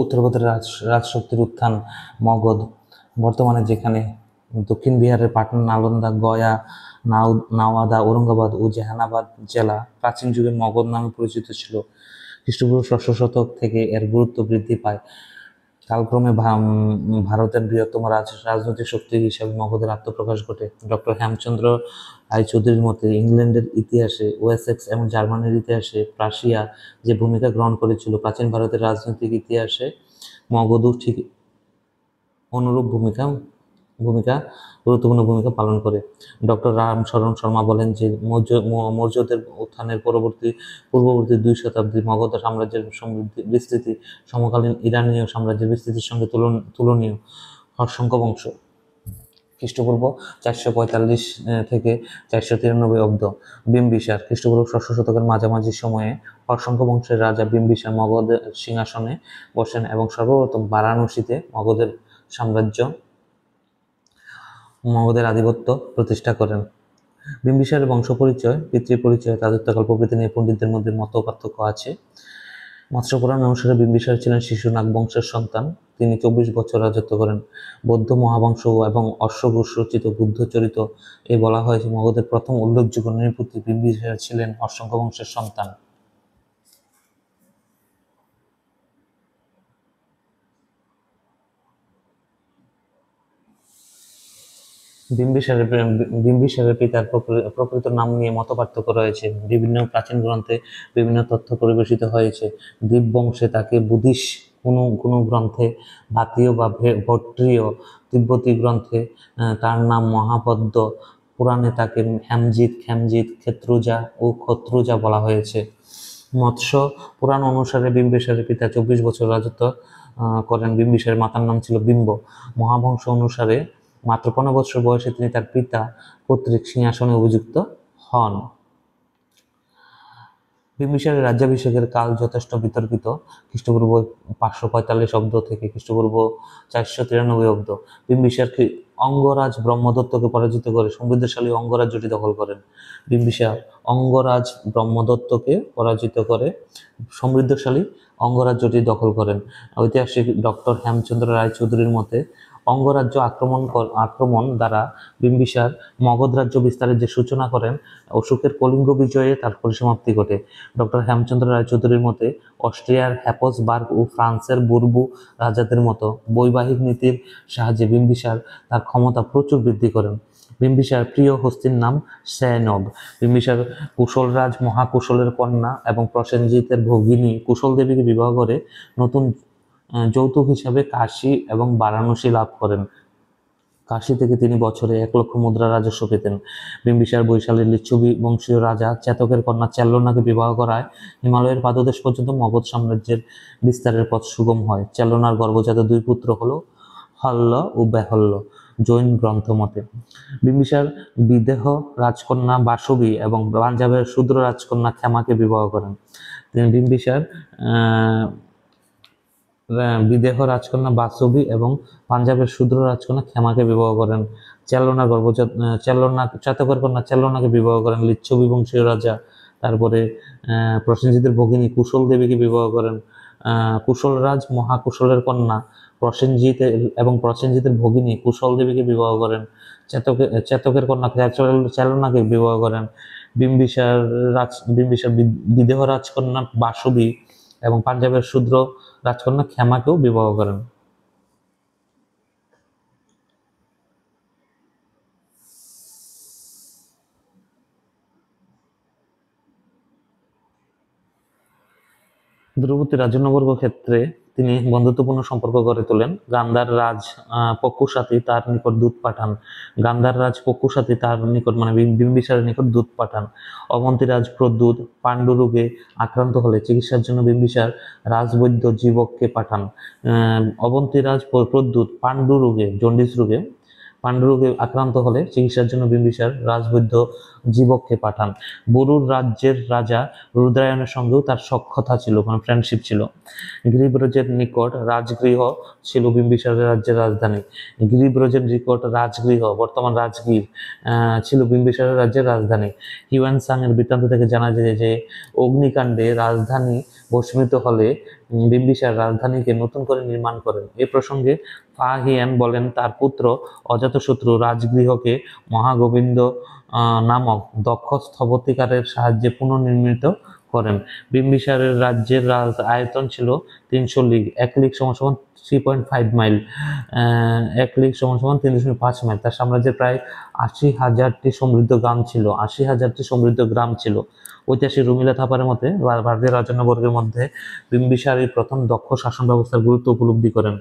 উত্তরভারতের রাজশক্তির উত্থান, মগধ বর্তমানে যেখানে দক্ষিণ বিহারের পাটনা, নালন্দা, গয়া, নাওয়াদা, ঔরঙ্গাবাদ ও জেহানাবাদ জেলা প্রাচীন যুগে মগধ নামে পরিচিত ছিল। খ্রিস্টপূর্ব ষষ্ঠ শতক থেকে এর গুরুত্ব বৃদ্ধি পায়। কালক্রমে ভারতের বৃহত্তম রাজনৈতিক শক্তি হিসেবে মগধের আত্মপ্রকাশ ঘটে। ডক্টর হেমচন্দ্র রায়চৌধুরীর মতে ইংল্যান্ডের ইতিহাসে, ওয়েসেক্স এবং জার্মানির ইতিহাসে প্রাশিয়া যে ভূমিকা গ্রহণ করেছিল, প্রাচীন ভারতের রাজনৈতিক ইতিহাসে মগধও ঠিক অনুরূপ গুরুত্বপূর্ণ ভূমিকা পালন করে। ডক্টর রামশরণ শর্মা বলেন যে মৌর্যদের উত্থানের পূর্ববর্তী 2 শতাব্দী মগধ সাম্রাজ্যের বিস্তৃতি সমকালীন ইরানীয় সাম্রাজ্যের বিস্তৃতির সঙ্গে তুলনীয়। হর্ষঙ্ক বংশ খ্রিস্টপূর্ব 445 থেকে 493 অব্দ। বিম্বিসার খ্রিস্টপূর্ব ষষ্ঠ শতকের মাঝামাঝি সময়ে হর্ষঙ্ক বংশের রাজা বিম্বিসার মগধের সিংহাসনে বসেন এবং সর্বপ্রথম বারাণসীতে মগধের আধিপত্য প্রতিষ্ঠা করেন। বিম্বিসারের বংশ পরিচয়, পিতৃপরিচয়, রাজত্বকাল প্রভৃতি নিয়ে পণ্ডিতদের মধ্যে মত পার্থক্য আছে। মৎস্যপুরাণ অনুসারে বিম্বিসার ছিলেন শিশুনাগ বংশের সন্তান। তিনি 24 বছর রাজত্ব করেন। বৌদ্ধ মহাবংশ এবং অশ্বঘোষ রচিত বুদ্ধচরিত এ বলা হয়েছে মগধের প্রথম উল্লেখযোগ্য নৃপতি বিম্বিসার ছিলেন হর্ষঙ্ক বংশের সন্তান। বিম্বিসারের পিতার প্রকৃত নাম নিয়ে মতপার্থক্য রয়েছে। বিভিন্ন প্রাচীন গ্রন্থে বিভিন্ন তথ্য পরিবেশিত হয়েছে। দীপবংশে তাকে বুধিস, কোনো গ্রন্থে ভাতীয় বা ভট্টীয়, তিব্বতী গ্রন্থে তার নাম মহাপদ্ম, পুরাণে তাকে হেমজিত, খেমজিত, ক্ষেত্রুজা ও ক্ষত্রুজা বলা হয়েছে। মৎস্য পুরাণ অনুসারে বিম্বিসারের পিতা 24 বছর রাজত্ব করেন। বিম্বিসারের মাতার নাম ছিল বিম্ব। মহাবংশ অনুসারে মাত্র 15 বছর বয়সে তিনি তার পিতা কর্তৃক সিংহাসনে অভিযুক্ত হন। বিম্বিসারের রাজ্যাভিষেকের কাল যথেষ্ট বিতর্কিত। খ্রিস্টপূর্ব 545 অব্দ থেকে খ্রিস্টপূর্ব 493 অব্দ। বিম্বিসার অঙ্গরাজ ব্রহ্মদত্তকে পরাজিত করে সমৃদ্ধশালী অঙ্গরাজ্যটি দখল করেন। বিম্বিসার অঙ্গরাজ ব্রহ্মদত্তকে পরাজিত করে সমৃদ্ধশালী অঙ্গরাজ্যটি দখল করেন। ঐতিহাসিক ডক্টর হেমচন্দ্র রায়চৌধুরীর মতে অঙ্গরাজ্য আক্রমণ দ্বারা বিম্বিসার মগধ রাজ্য বিস্তারের যে সূচনা করেন, অশোকের কলিঙ্গ বিজয়ে তার পরিসমাপ্তি ঘটে। ডক্টর হেমচন্দ্র রায়চৌধুরীর মতে অস্ট্রিয়ার হ্যাপসবার্গ ও ফ্রান্সের বুরবু রাজাদের মতো বৈবাহিক নীতির সাহায্যে বিম্বিসার তার ক্ষমতা প্রচুর বৃদ্ধি করেন। বিম্বিসার প্রিয় হস্তির নাম সেনব। বিম্বিসার কুশলরাজ মহাকুশলের কন্যা এবং প্রসেনজিতের ভগিনী কুশল দেবীকে বিবাহ করে নতুন যৌতুক হিসাবে কাশী এবং বারাণসী লাভ করেন। কাশী থেকে তিনি বছরে 1 লক্ষ মুদ্রা রাজস্ব পেতেন। বিম্বিসার বৈশালীর লিচ্ছবি বংশীয় রাজা চেতকের কন্যা চেল্লনাকে বিবাহ করায় হিমালয়ের পাদদেশ পর্যন্ত মগধ সাম্রাজ্যের বিস্তারের পথ সুগম হয়। চেল্লনার গর্ভজাত 2 পুত্র হল হল্ল ও বেহল্ল। জৈন গ্রন্থ মতে বিম্বিসার বিদেহ রাজকন্যা বাসবী এবং পাঞ্জাবের শূদ্র রাজকন্যা ক্ষেমাকে বিবাহ করেন। তিনি বিম্বিসার বিদেহ রাজকন্যা বাসবী এবং পাঞ্জাবের শূদ্র রাজকন্যা ক্ষেমাকে বিবাহ করেন। চাতকের কন্যা চেল্লনাকে বিবাহ করেন লিচ্ছবি বংশীয় রাজা। তারপরে প্রসেনজিতের ভগিনী কুশল দেবীকে বিবাহ করেন। কুশলরাজ মহাকুশলের কন্যা প্রসেনজিতের ভগিনী কুশল দেবীকে বিবাহ করেন। চেতকের কন্যা চেল্লনাকে বিবাহ করেন। বিম্বিসার বিদেহ রাজকন্যা বাসবী এবং পাঞ্জাবের শূদ্র রাজকন্যা ক্ষেমাকেও বিবাহ করেন। দূরবর্তী রাজন্যবর্গ ক্ষেত্রে তিনি বন্ধুত্বপূর্ণ সম্পর্ক গড়ে তোলেন। গান্ধার রাজ পক্ষুসাথী তার নিকট দূত পাঠান। বিম্বিসারের নিকট দূত পাঠান। অবন্তীরাজ প্রদ্যুৎ পাণ্ডুরোগে আক্রান্ত হলে চিকিৎসার জন্য বিম্বিসার রাজবৈদ্য জীবককে পাঠান। অবন্তীরাজ প্রদ্যুৎ পাণ্ডুরোগে আক্রান্ত হলে চিকিৎসার জন্য বিম্বিসার রাজবৈদ্য জীবককে পাঠান। বরুর রাজ্যের রাজা রুদ্রায়ণের সঙ্গেও তার সখ্যতা ছিল, ফ্রেন্ডশিপ ছিল। গিরিব্রজের নিকট রাজগৃহ ছিল বিম্বিসারের রাজ্যের রাজধানী। গিরিব্রজের নিকট রাজগৃহ, বর্তমান রাজগীর, ছিল বিম্বিসারের রাজ্যের রাজধানী। হিউয়েন সাং এর বৃত্তান্ত থেকে জানা যায় যে অগ্নিকাণ্ডে রাজধানী ভস্মীত হলে বিম্বিসার রাজধানীকে নতুন করে নির্মাণ করেন। এ প্রসঙ্গে ফাহিয়ান বলেন, তার পুত্র অজাতশত্রু রাজগৃহকে মহাগোবিন্দ নামক দক্ষ স্থপতিকারের সাহায্যে পুনর্নির্মিত করেন। বিম্বিসারের রাজ্যের আয়তন ছিল 300 লিগ। 1 লিগ সমান 3.5 মাইল। 1 লিগ সমান 3.5 মাইল। তার সাম্রাজ্যের প্রায় 80,000টি সমৃদ্ধ গ্রাম ছিল। 80,000টি সমৃদ্ধ গ্রাম ছিল। ঐতিহাসিক রুমিলা থাপারের মতে ভারতীয় রাজন্যবর্গের মধ্যে বিম্বিসারের প্রথম দক্ষ শাসন ব্যবস্থার গুরুত্ব উপলব্ধি করেন।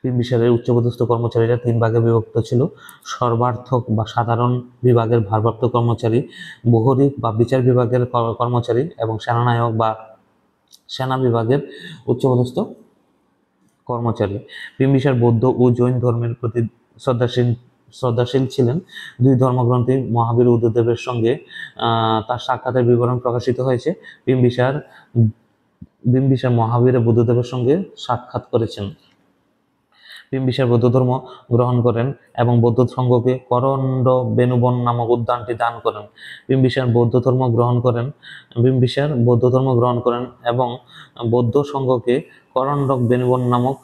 বিম্বিসারের উচ্চপদস্থ কর্মচারীরা 3 ভাগে বিভক্ত ছিল: সর্বার্থক বা সাধারণ বিভাগের ভারপ্রাপ্ত কর্মচারী, বহরিক বা বিচার বিভাগের কর্মচারী এবং সেনানায়ক বা সেনা বিভাগের উচ্চপদস্থ কর্মচারী। বিম্বিসার বৌদ্ধ ও জৈন ধর্মের প্রতি শ্রদ্ধাশীল ছিলেন। 2 ধর্মগ্রন্থী মহাবীর বুদ্ধদেবের সঙ্গে তার সাক্ষাতের বিবরণ প্রকাশিত হয়েছে। বিম্বিসার মহাবীর বুদ্ধদেবের সঙ্গে সাক্ষাৎ করেছেন। বিম্বিসার বৌদ্ধ ধর্ম গ্রহণ করেন এবং বৌদ্ধ সংঘকে করণ্ড বেনুবন নামক উদ্যানটি দান করেন। বিম্বিসার বৌদ্ধ ধর্ম গ্রহণ করেন এবং বৌদ্ধ সংঘকে করণ্ডক বেনুবন নামক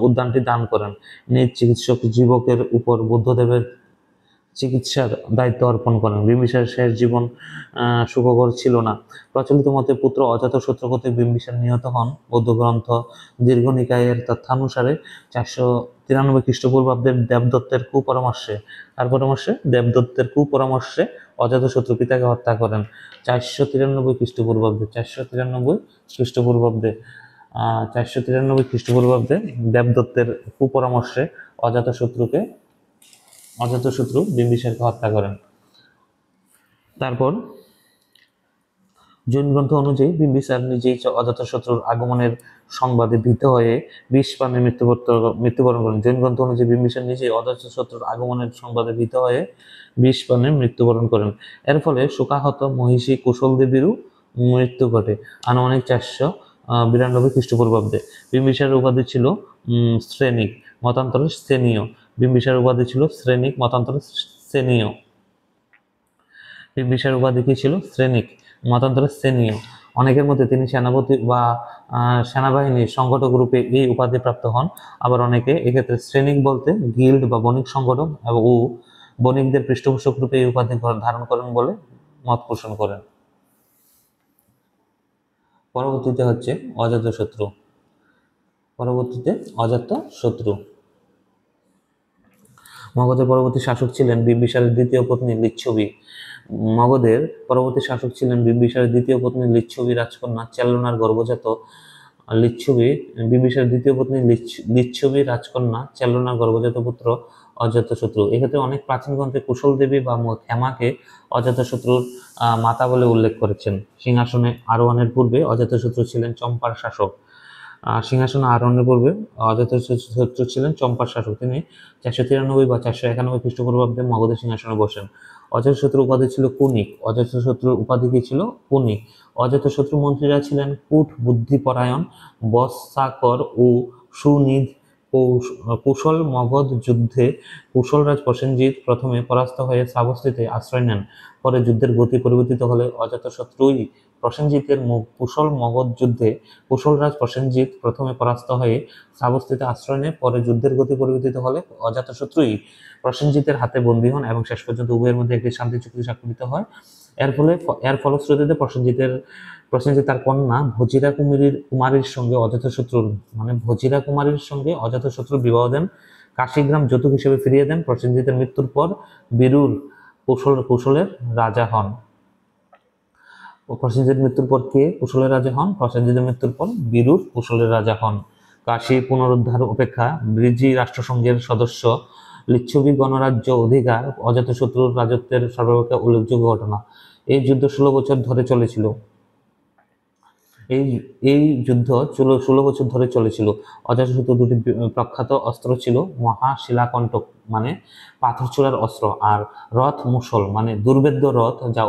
উদ্যানটি দান করেন। নিজ চিকিৎসক জীবকের উপর বুদ্ধদেবের চিকিৎসার দায়িত্ব অর্পণ করেন। বিম্বিসারের শেষ জীবন সুখকর ছিল না। প্রচলিত মতে পুত্র অজাতশত্রু কর্তৃক বিম্বিসার নিহত হন। বৌদ্ধ গ্রন্থ দীর্ঘনিকায়ের তথ্যানুসারে 493 খ্রিস্টপূর্বাব্দে দেবদত্তের কুপরামর্শে অজাতশত্রু পিতাকে হত্যা করেন। 493 খ্রিস্টপূর্বাব্দে দেবদত্তের কুপরামর্শে অজাতশত্রু বিম্বিসারকে হত্যা করেন। তারপর জৈন গ্রন্থ অনুযায়ী বিম্বিসার নিজেই অজাতশত্রুর আগমনের সংবাদে ভীত হয়ে বিষ পানে মৃত্যুবরণ করেন। জৈন গ্রন্থ অনুযায়ী বিম্বিসার নিজেই অজাতশত্রুর আগমনের সংবাদে ভীত হয়ে বিষ পানে মৃত্যুবরণ করেন। এর ফলে শোকাহত মহিষী কুশল দেবীরও মৃত্যু ঘটে আনুমানিক 492 খ্রিস্টপূর্বাব্দে। বিম্বিসারের উপাধি ছিল শ্রেণিক, মতান্তরে শ্রেণীয়। বিম্বিসারের উপাধি ছিল শ্রেণিক, মতান্তরে শ্রেণীয়। বিম্বিসারের উপাধি কি ছিল? শ্রেণিক, মতান্তরে শ্রেণীয়। অনেকের মধ্যে তিনি সেনাপতি বা সেনাবাহিনীর সংগঠক রূপে এই উপাধি প্রাপ্ত হন। আবার অনেকে এক্ষেত্রে শ্রেণিক বলতে গিল্ড বা বণিক সংগঠক ও বণিকদের পৃষ্ঠপোষক রূপে এই উপাধি ধারণ করেন বলে মত পোষণ করেন। পরবর্তীতে হচ্ছে অজাতশত্রু। মগধের পরবর্তী শাসক ছিলেন বিম্বিসারের দ্বিতীয় পত্নী লিচ্ছবি। রাজকন্যা চেল্লনার গর্ভজাত পুত্র অজাতশত্রু। এক্ষেত্রে অনেক প্রাচীন গ্রন্থে কুশল দেবী বা ক্ষেমাকে অজাতশত্রুর মাতা বলে উল্লেখ করেছেন। সিংহাসনে আরোহণের পূর্বে অজাতশত্রু ছিলেন চম্পার শাসক। তিনি 493 বা 491 খ্রিস্টপূর্বাব্দে মগধের সিংহাসনে বসেন। অজাতশত্রুর উপাধি ছিল কুনিক। অজাতশত্রুর উপাধি কি ছিল? কুনিক। অজাতশত্রুর মন্ত্রীরা ছিলেন কূট, বুদ্ধিপরায়ণ, বৎসাকর ও সুনিধ। কুশল মগধ যুদ্ধে কুশলরাজ প্রসেনজিৎ প্রথমে পরাস্ত হয়ে শ্রাবস্তিতে আশ্রয় নেন। পরে যুদ্ধের গতি পরিবর্তিত হলে অজাতশত্রুই প্রসেনজিতের কুশল মগধ যুদ্ধে কুশলরাজ প্রসেনজিৎ প্রথমে পরাস্ত হয়ে শ্রাবস্তিতে আশ্রয় নেয়। পরে যুদ্ধের গতি পরিবর্তিত হলে অজাতশত্রুই প্রসেনজিতের হাতে বন্দী হন এবং শেষ পর্যন্ত উভয়ের মধ্যে একটি শান্তি চুক্তি স্বাক্ষরিত হয়। এর ফলশ্রুতিতে প্রসেনজিৎ তার কন্যা ভজিরা কুমারীর সঙ্গে অজাতশত্রুর বিবাহ দেন। কাশীগ্রাম যৌতুক হিসেবে ফিরিয়ে দেন। প্রসেনজিতের মৃত্যুর পর বীরুর কুশলের রাজা হন। প্রসেনজিতের মৃত্যুর পর কে কুশলের রাজা হন? প্রসেনজিতের মৃত্যুর পর বীরুর কুশলের রাজা হন। কাশী পুনরুদ্ধার অপেক্ষা ব্রিজি রাষ্ট্রসংঘের সদস্য লিচ্ছবি গণরাজ্য অধিকার অজাতশত্রুর রাজত্বের সর্বাপেক্ষা উল্লেখযোগ্য ঘটনা। এই যুদ্ধ 16 বছর ধরে চলেছিল। অজাতশত্রুর দুটি প্রখ্যাত অস্ত্র ছিল: মহাশিলাকণ্টক মানে পাথর ছোড়ার অস্ত্র, আর রথ মুসল মানে দুর্ভেদ্য রথ, যা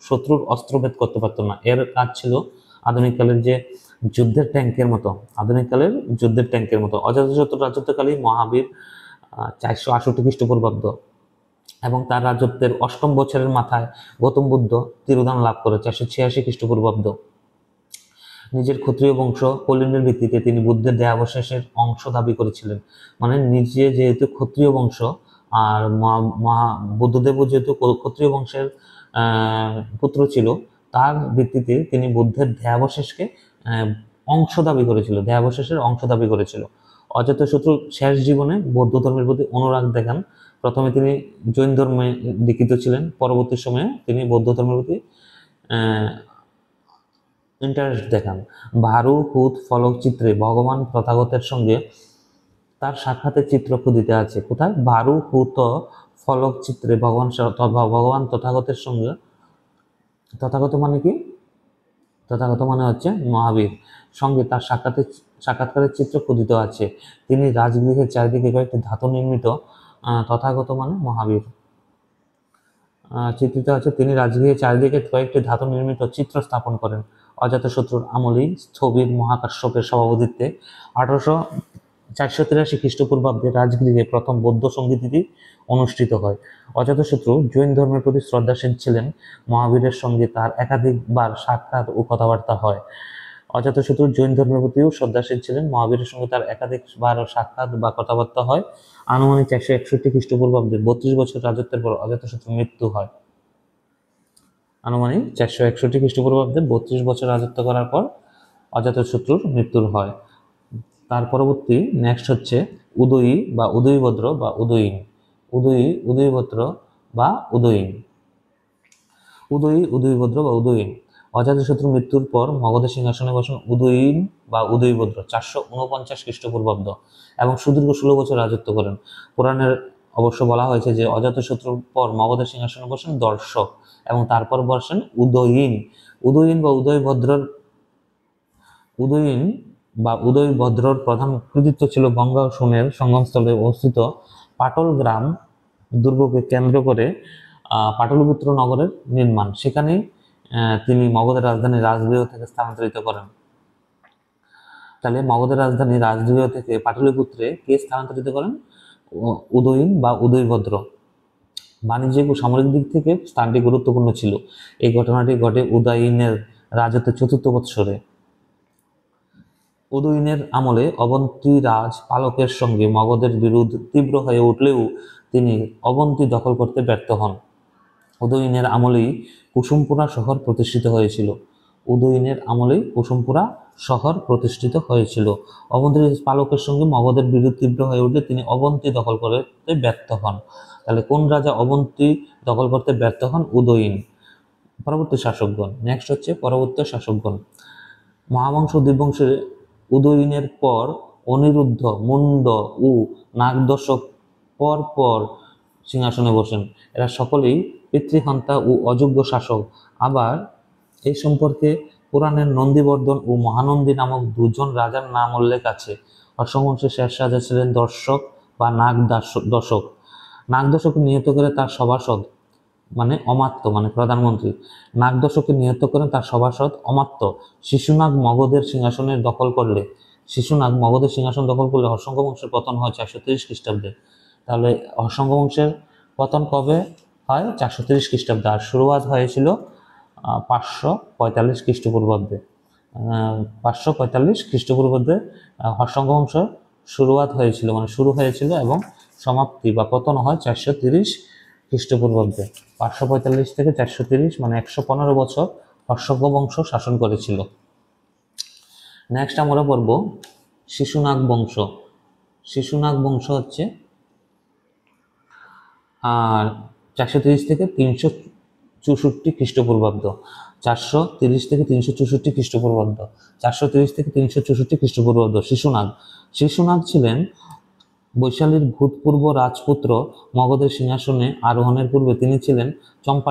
শত্রুর অস্ত্রভেদ করতে পারত না। এর কাজ ছিল আধুনিককালের যুদ্ধের ট্যাঙ্কের মতো। অজাতশত্রুর রাজত্বকালে মহাবীর 468 খ্রিস্টপূর্বাব্দ এবং তার রাজত্বের 8ম বছরের মাথায় গৌতম বুদ্ধ তিরোধান লাভ করে 486 খ্রিস্টপূর্বাব্দ। নিজের ক্ষত্রিয় বংশ কলিনের ভিত্তিতে তিনি বুদ্ধের দেহাবশেষের অংশ দাবি করেছিলেন। মানে নিজে যেহেতু ক্ষত্রিয় বংশ, আর বুদ্ধদেবও যেহেতু ক্ষত্রিয় বংশের পুত্র ছিল, তার ভিত্তিতে তিনি বুদ্ধের দেহাবশেষকে অংশ দাবি করেছিল, দেহাবশেষের অংশ দাবি করেছিল। অজাতশত্রু শেষ জীবনে বৌদ্ধ ধর্মের প্রতি অনুরাগ দেখান। প্রথমে তিনি জৈন ধর্মে দীক্ষিত ছিলেন, পরবর্তী সময়ে তিনি বৌদ্ধ ধর্মের প্রতি ইন্টারেস্ট দেখান। ভারু হুত ফলক চিত্রে ভগবান তথাগতের সঙ্গে তার সাক্ষাতের চিত্র খোদিত আছে। কোথায়? ভারু হুত ফলক চিত্রে ভগবান তথাগতের সঙ্গে, তথাগত মানে কি? তথাগত মানে হচ্ছে মহাবীর, সঙ্গে তার সাক্ষাৎকারের চিত্র খোদিত আছে। তিনি রাজগৃহের চারিদিকে কয়েকটি ধাতু নির্মিত, তথাগত মানে মহাবীর, চিত্রিত আছে। তিনি রাজগৃহের চারিদিকে কয়েকটি ধাতু নির্মিত চিত্র স্থাপন করেন। অজাতশত্রুর আমলেই স্থবির মহাকাশ্যপের সভাপতিত্বে 483 খ্রিস্টপূর্বাব্দে রাজগৃহে প্রথম বৌদ্ধ সঙ্গীতটি অনুষ্ঠিত হয়। অজাতশত্রু জৈন ধর্মের প্রতি শ্রদ্ধাশীল ছিলেন। মহাবীরের সঙ্গে তার একাধিকবার সাক্ষাৎ ও কথাবার্তা হয়। অজাতশত্রু জৈন ধর্মের প্রতিও শ্রদ্ধাশীল ছিলেন। মহাবীরের সঙ্গে তার একাধিকবার সাক্ষাৎ বা কথাবার্তা হয়। আনুমানিক 461 খ্রিস্টপূর্বাব্দে 32 বছর রাজত্বের পর অজাতশত্রুর মৃত্যু হয়। আনুমানিক 461 খ্রিস্টপূর্বাব্দে 32 বছর রাজত্ব করার পর অজাতশত্রুর মৃত্যু হয়। তার পরবর্তী নেক্সট হচ্ছে উদয়ী বা উদয়ভদ্র বা উদয়ীন। উদয়ভদ্র বা উদয়ীন। উদয়ভদ্র বা উদয়ীন। অজাতশত্রুর মৃত্যুর পর মগধের সিংহাসনে বসেন উদয়ীন বা উদয়ভদ্র 449 খ্রিস্টপূর্বাব্দ এবং সুদীর্ঘ 16 বছর রাজত্ব করেন। পুরাণের অবশ্য বলা হয়েছে যে অজাতশত্রুর পর মগধের সিংহাসনে বসেন দর্শক এবং তারপর বসেন উদয়ীন। উদয়ীন বা উদয়ভদ্রর প্রধান কৃতিত্ব ছিল গঙ্গা ও সোনের সঙ্গমস্থলে অবস্থিত পাটল গ্রাম দুর্গকে কেন্দ্র করে পাটলিপুত্র নগরের নির্মাণ। সেখানেই তিনি মগধের রাজধানী রাজগৃহ থেকে স্থানান্তরিত করেন। তাহলে মগধের রাজধানী রাজগৃহ থেকে পাটলিপুত্রে কে স্থানান্তরিত করেন? উদয়ীন বা উদয়ভদ্র। বাণিজ্যিক ও সামরিক দিক থেকে স্থানটি গুরুত্বপূর্ণ ছিল। এই ঘটনাটি ঘটে উদয়ীনের রাজত্বের 4র্থ বৎসরে। উদয়ীনের আমলে অবন্তী রাজ পালকের সঙ্গে মগধের বিরোধ তীব্র হয়ে উঠলেও তিনি অবন্তী দখল করতে ব্যর্থ হন। উদয়ীনের আমলেই কুসুমপুরা শহর প্রতিষ্ঠিত হয়েছিল। অবন্তী পালকের সঙ্গে মগধের বিরোধ তীব্র হয়ে উঠলে তিনি অবন্তী দখল করতে ব্যর্থ হন। তাহলে কোন রাজা অবন্তী দখল করতে ব্যর্থ হন? উদয়ীন। পরবর্তী শাসকগণ। নেক্সট হচ্ছে পরবর্তী শাসকগণ। মহাবংশ দ্বীপবংশের উদয়ীনের পর অনিরুদ্ধ, মুন্ড ও নাগদশক পর পর সিংহাসনে বসেন। এরা সকলেই পিতৃহন্তা ও অযোগ্য শাসক। আবার এই সম্পর্কে পুরাণের নন্দীবর্ধন ও মহানন্দী নামক দুজন রাজার নাম উল্লেখ আছে। হর্ষবংশের শেষ রাজা ছিলেন দর্শক বা নাগদশক। নাগদশককে নিহত করে তার সভাসদ মানে অমাত্য মানে প্রধানমন্ত্রী। নাগদশককে নিহত করেন তার সভাসদ অমাত্য। শিশুনাগ মগধের সিংহাসন দখল করলে হর্ষঙ্গ বংশের পতন হয় 430 খ্রিস্টাব্দে। তাহলে হর্ষঙ্গ বংশের পতন কবে হয়? 430 খ্রিস্টাব্দে। আর শুরুয়াত হয়েছিল 545 খ্রিস্টপূর্বাব্দে। 545 খ্রিস্টপূর্বাব্দে হর্ষঙ্গ বংশ শুরুয়াত হয়েছিল, মানে শুরু হয়েছিল এবং সমাপ্তি বা পতন হয় 430 খ্রিস্টপূর্বাব্দে। 545 থেকে 430 মানে 115 বছর হর্ষঙ্গ বংশ শাসন করেছিল। নেক্সট আমরা পড়ব শিশুনাগ বংশ। শিশুনাগ বংশ হচ্ছে 430 থেকে 364 খ্রিস্টপূর্বাব্দ। 430 থেকে 364 খ্রিস্টপূর্বাব্দ। 430 থেকে 364 খ্রিস্টপূর্বাব্দ। শিশুনাগ ছিলেন বৈশালীর ভূতপূর্ব রাজপুত্র। মগধের সিংহাসনে আরোহণের পূর্বে তিনি ছিলেন চম্পার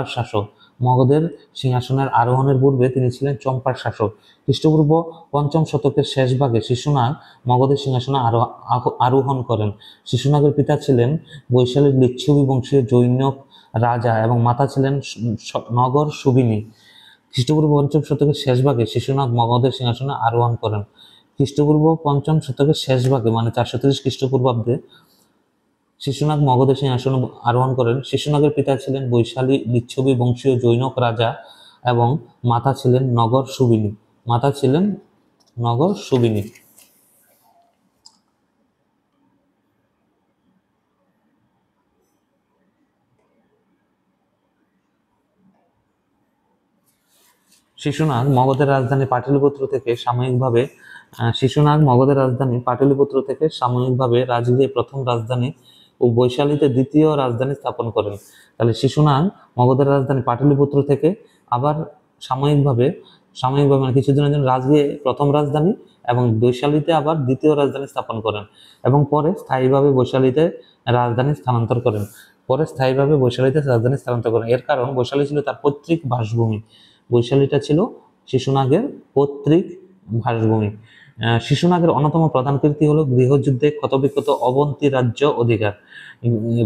শাসক। খ্রিস্টপূর্ব 5ম শতকের শেষ ভাগে শিশুনাগ মগধের সিংহাসনে আরোহণ করেন। শিশুনাগের পিতা ছিলেন বৈশালীর লিচ্ছবি বংশীয় জৈনক রাজা এবং মাতা ছিলেন নগর সুবিনী। খ্রিস্টপূর্ব 5ম শতকের শেষ ভাগে শিশুনাগ মগধের সিংহাসনে আরোহণ করেন। খ্রিস্টপূর্ব 5ম শতকের শেষ ভাগে মানে 430 খ্রিস্টপূর্বাব্দে শিশুনাগ মগধের সিংহাসনে আরোহণ করেন। শিশুনাগের পিতা ছিলেন বৈশালী লিচ্ছবি বংশীয় জৈনক রাজা এবং মাতা ছিলেন নগর সুবিনী। নগর সুবিনী। শিশুনাগ মগধের রাজধানী পাটলিপুত্র থেকে সাময়িকভাবে রাজগৃহে প্রথম রাজধানী ও বৈশালীতে দ্বিতীয় রাজধানী স্থাপন করেন। তাহলে শিশুনাগ মগধের রাজধানী পাটলিপুত্র থেকে আবার সাময়িকভাবে সাময়িকভাবে মানে কিছুদিনের জন্য রাজগৃহে প্রথম রাজধানী এবং বৈশালীতে আবার দ্বিতীয় রাজধানী স্থাপন করেন এবং পরে স্থায়ীভাবে বৈশালীতে রাজধানী স্থানান্তর করেন। এর কারণ বৈশালী ছিল তার পৈতৃক বাসভূমি। বৈশালীটা ছিল শিশুনাগের পৈতৃক বাসভূমি। শিশুনাগের অন্যতম প্রধান কীর্তি হলো গৃহযুদ্ধে ক্ষতবিক্ষত অবন্তী রাজ্য অধিকার।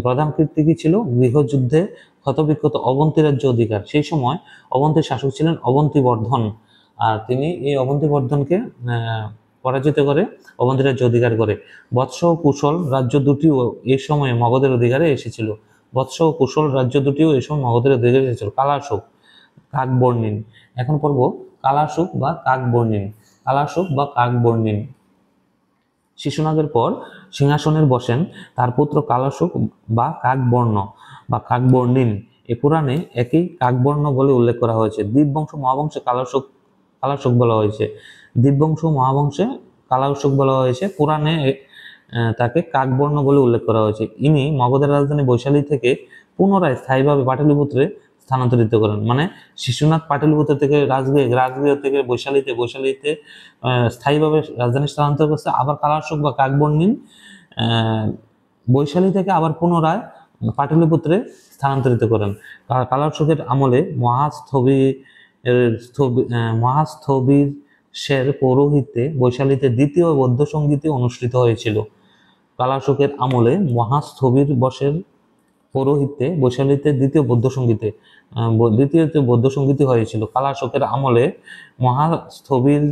প্রধান কীর্তি কি ছিল? গৃহযুদ্ধে ক্ষতবিক্ষত অবন্তী রাজ্য অধিকার। সেই সময় অবন্তীর শাসক ছিলেন অবন্তীবর্ধন, আর তিনি এই অবন্তীবর্ধনকে পরাজিত করে অবন্তী রাজ্য অধিকার করে। বৎস ও কুশল রাজ্য দুটিও এই সময়ে মগধের অধিকারে এসেছিল। কালাশোক, কাকবর্ণিন। এখন পড়ব কালাশোক বা কাকবর্ণিন। শিশুনাগের পর সিংহাসনের বসেন তার পুত্র কালাশোক বা কাকবর্ণিন। এ পুরাণে একই কাকবর্ণ বলে উল্লেখ করা হয়েছে। দীপবংশ মহাবংশে কালাশোক বলা হয়েছে। পুরাণে তাকে কাকবর্ণ বলে উল্লেখ করা হয়েছে। ইনি মগধের রাজধানী বৈশালী থেকে পুনরায় স্থায়ীভাবে পাটলিপুত্রে স্থানান্তরিত করেন। মানে শিশুনাগ পাটলিপুত্র থেকে রাজগৃহ থেকে বৈশালীতে স্থায়ীভাবে রাজধানী স্থানান্তর করছে। আবার কালাশোক বা কাকবর্ণিন বৈশালী থেকে আবার পুনরায় পাটলিপুত্রে স্থানান্তরিত করেন। কালাশোকের আমলে মহাস্থবিরের পৌরোহিত্যে বৈশালীতে দ্বিতীয় বৌদ্ধ সঙ্গীতি অনুষ্ঠিত হয়েছিল। কালাশোকের আমলে মহাস্থবির পৌরোহিত্যে বৈশালীতে দ্বিতীয় বৌদ্ধ সঙ্গীতি হয়েছিল। কালাশোকের আমলে মহাস্থবির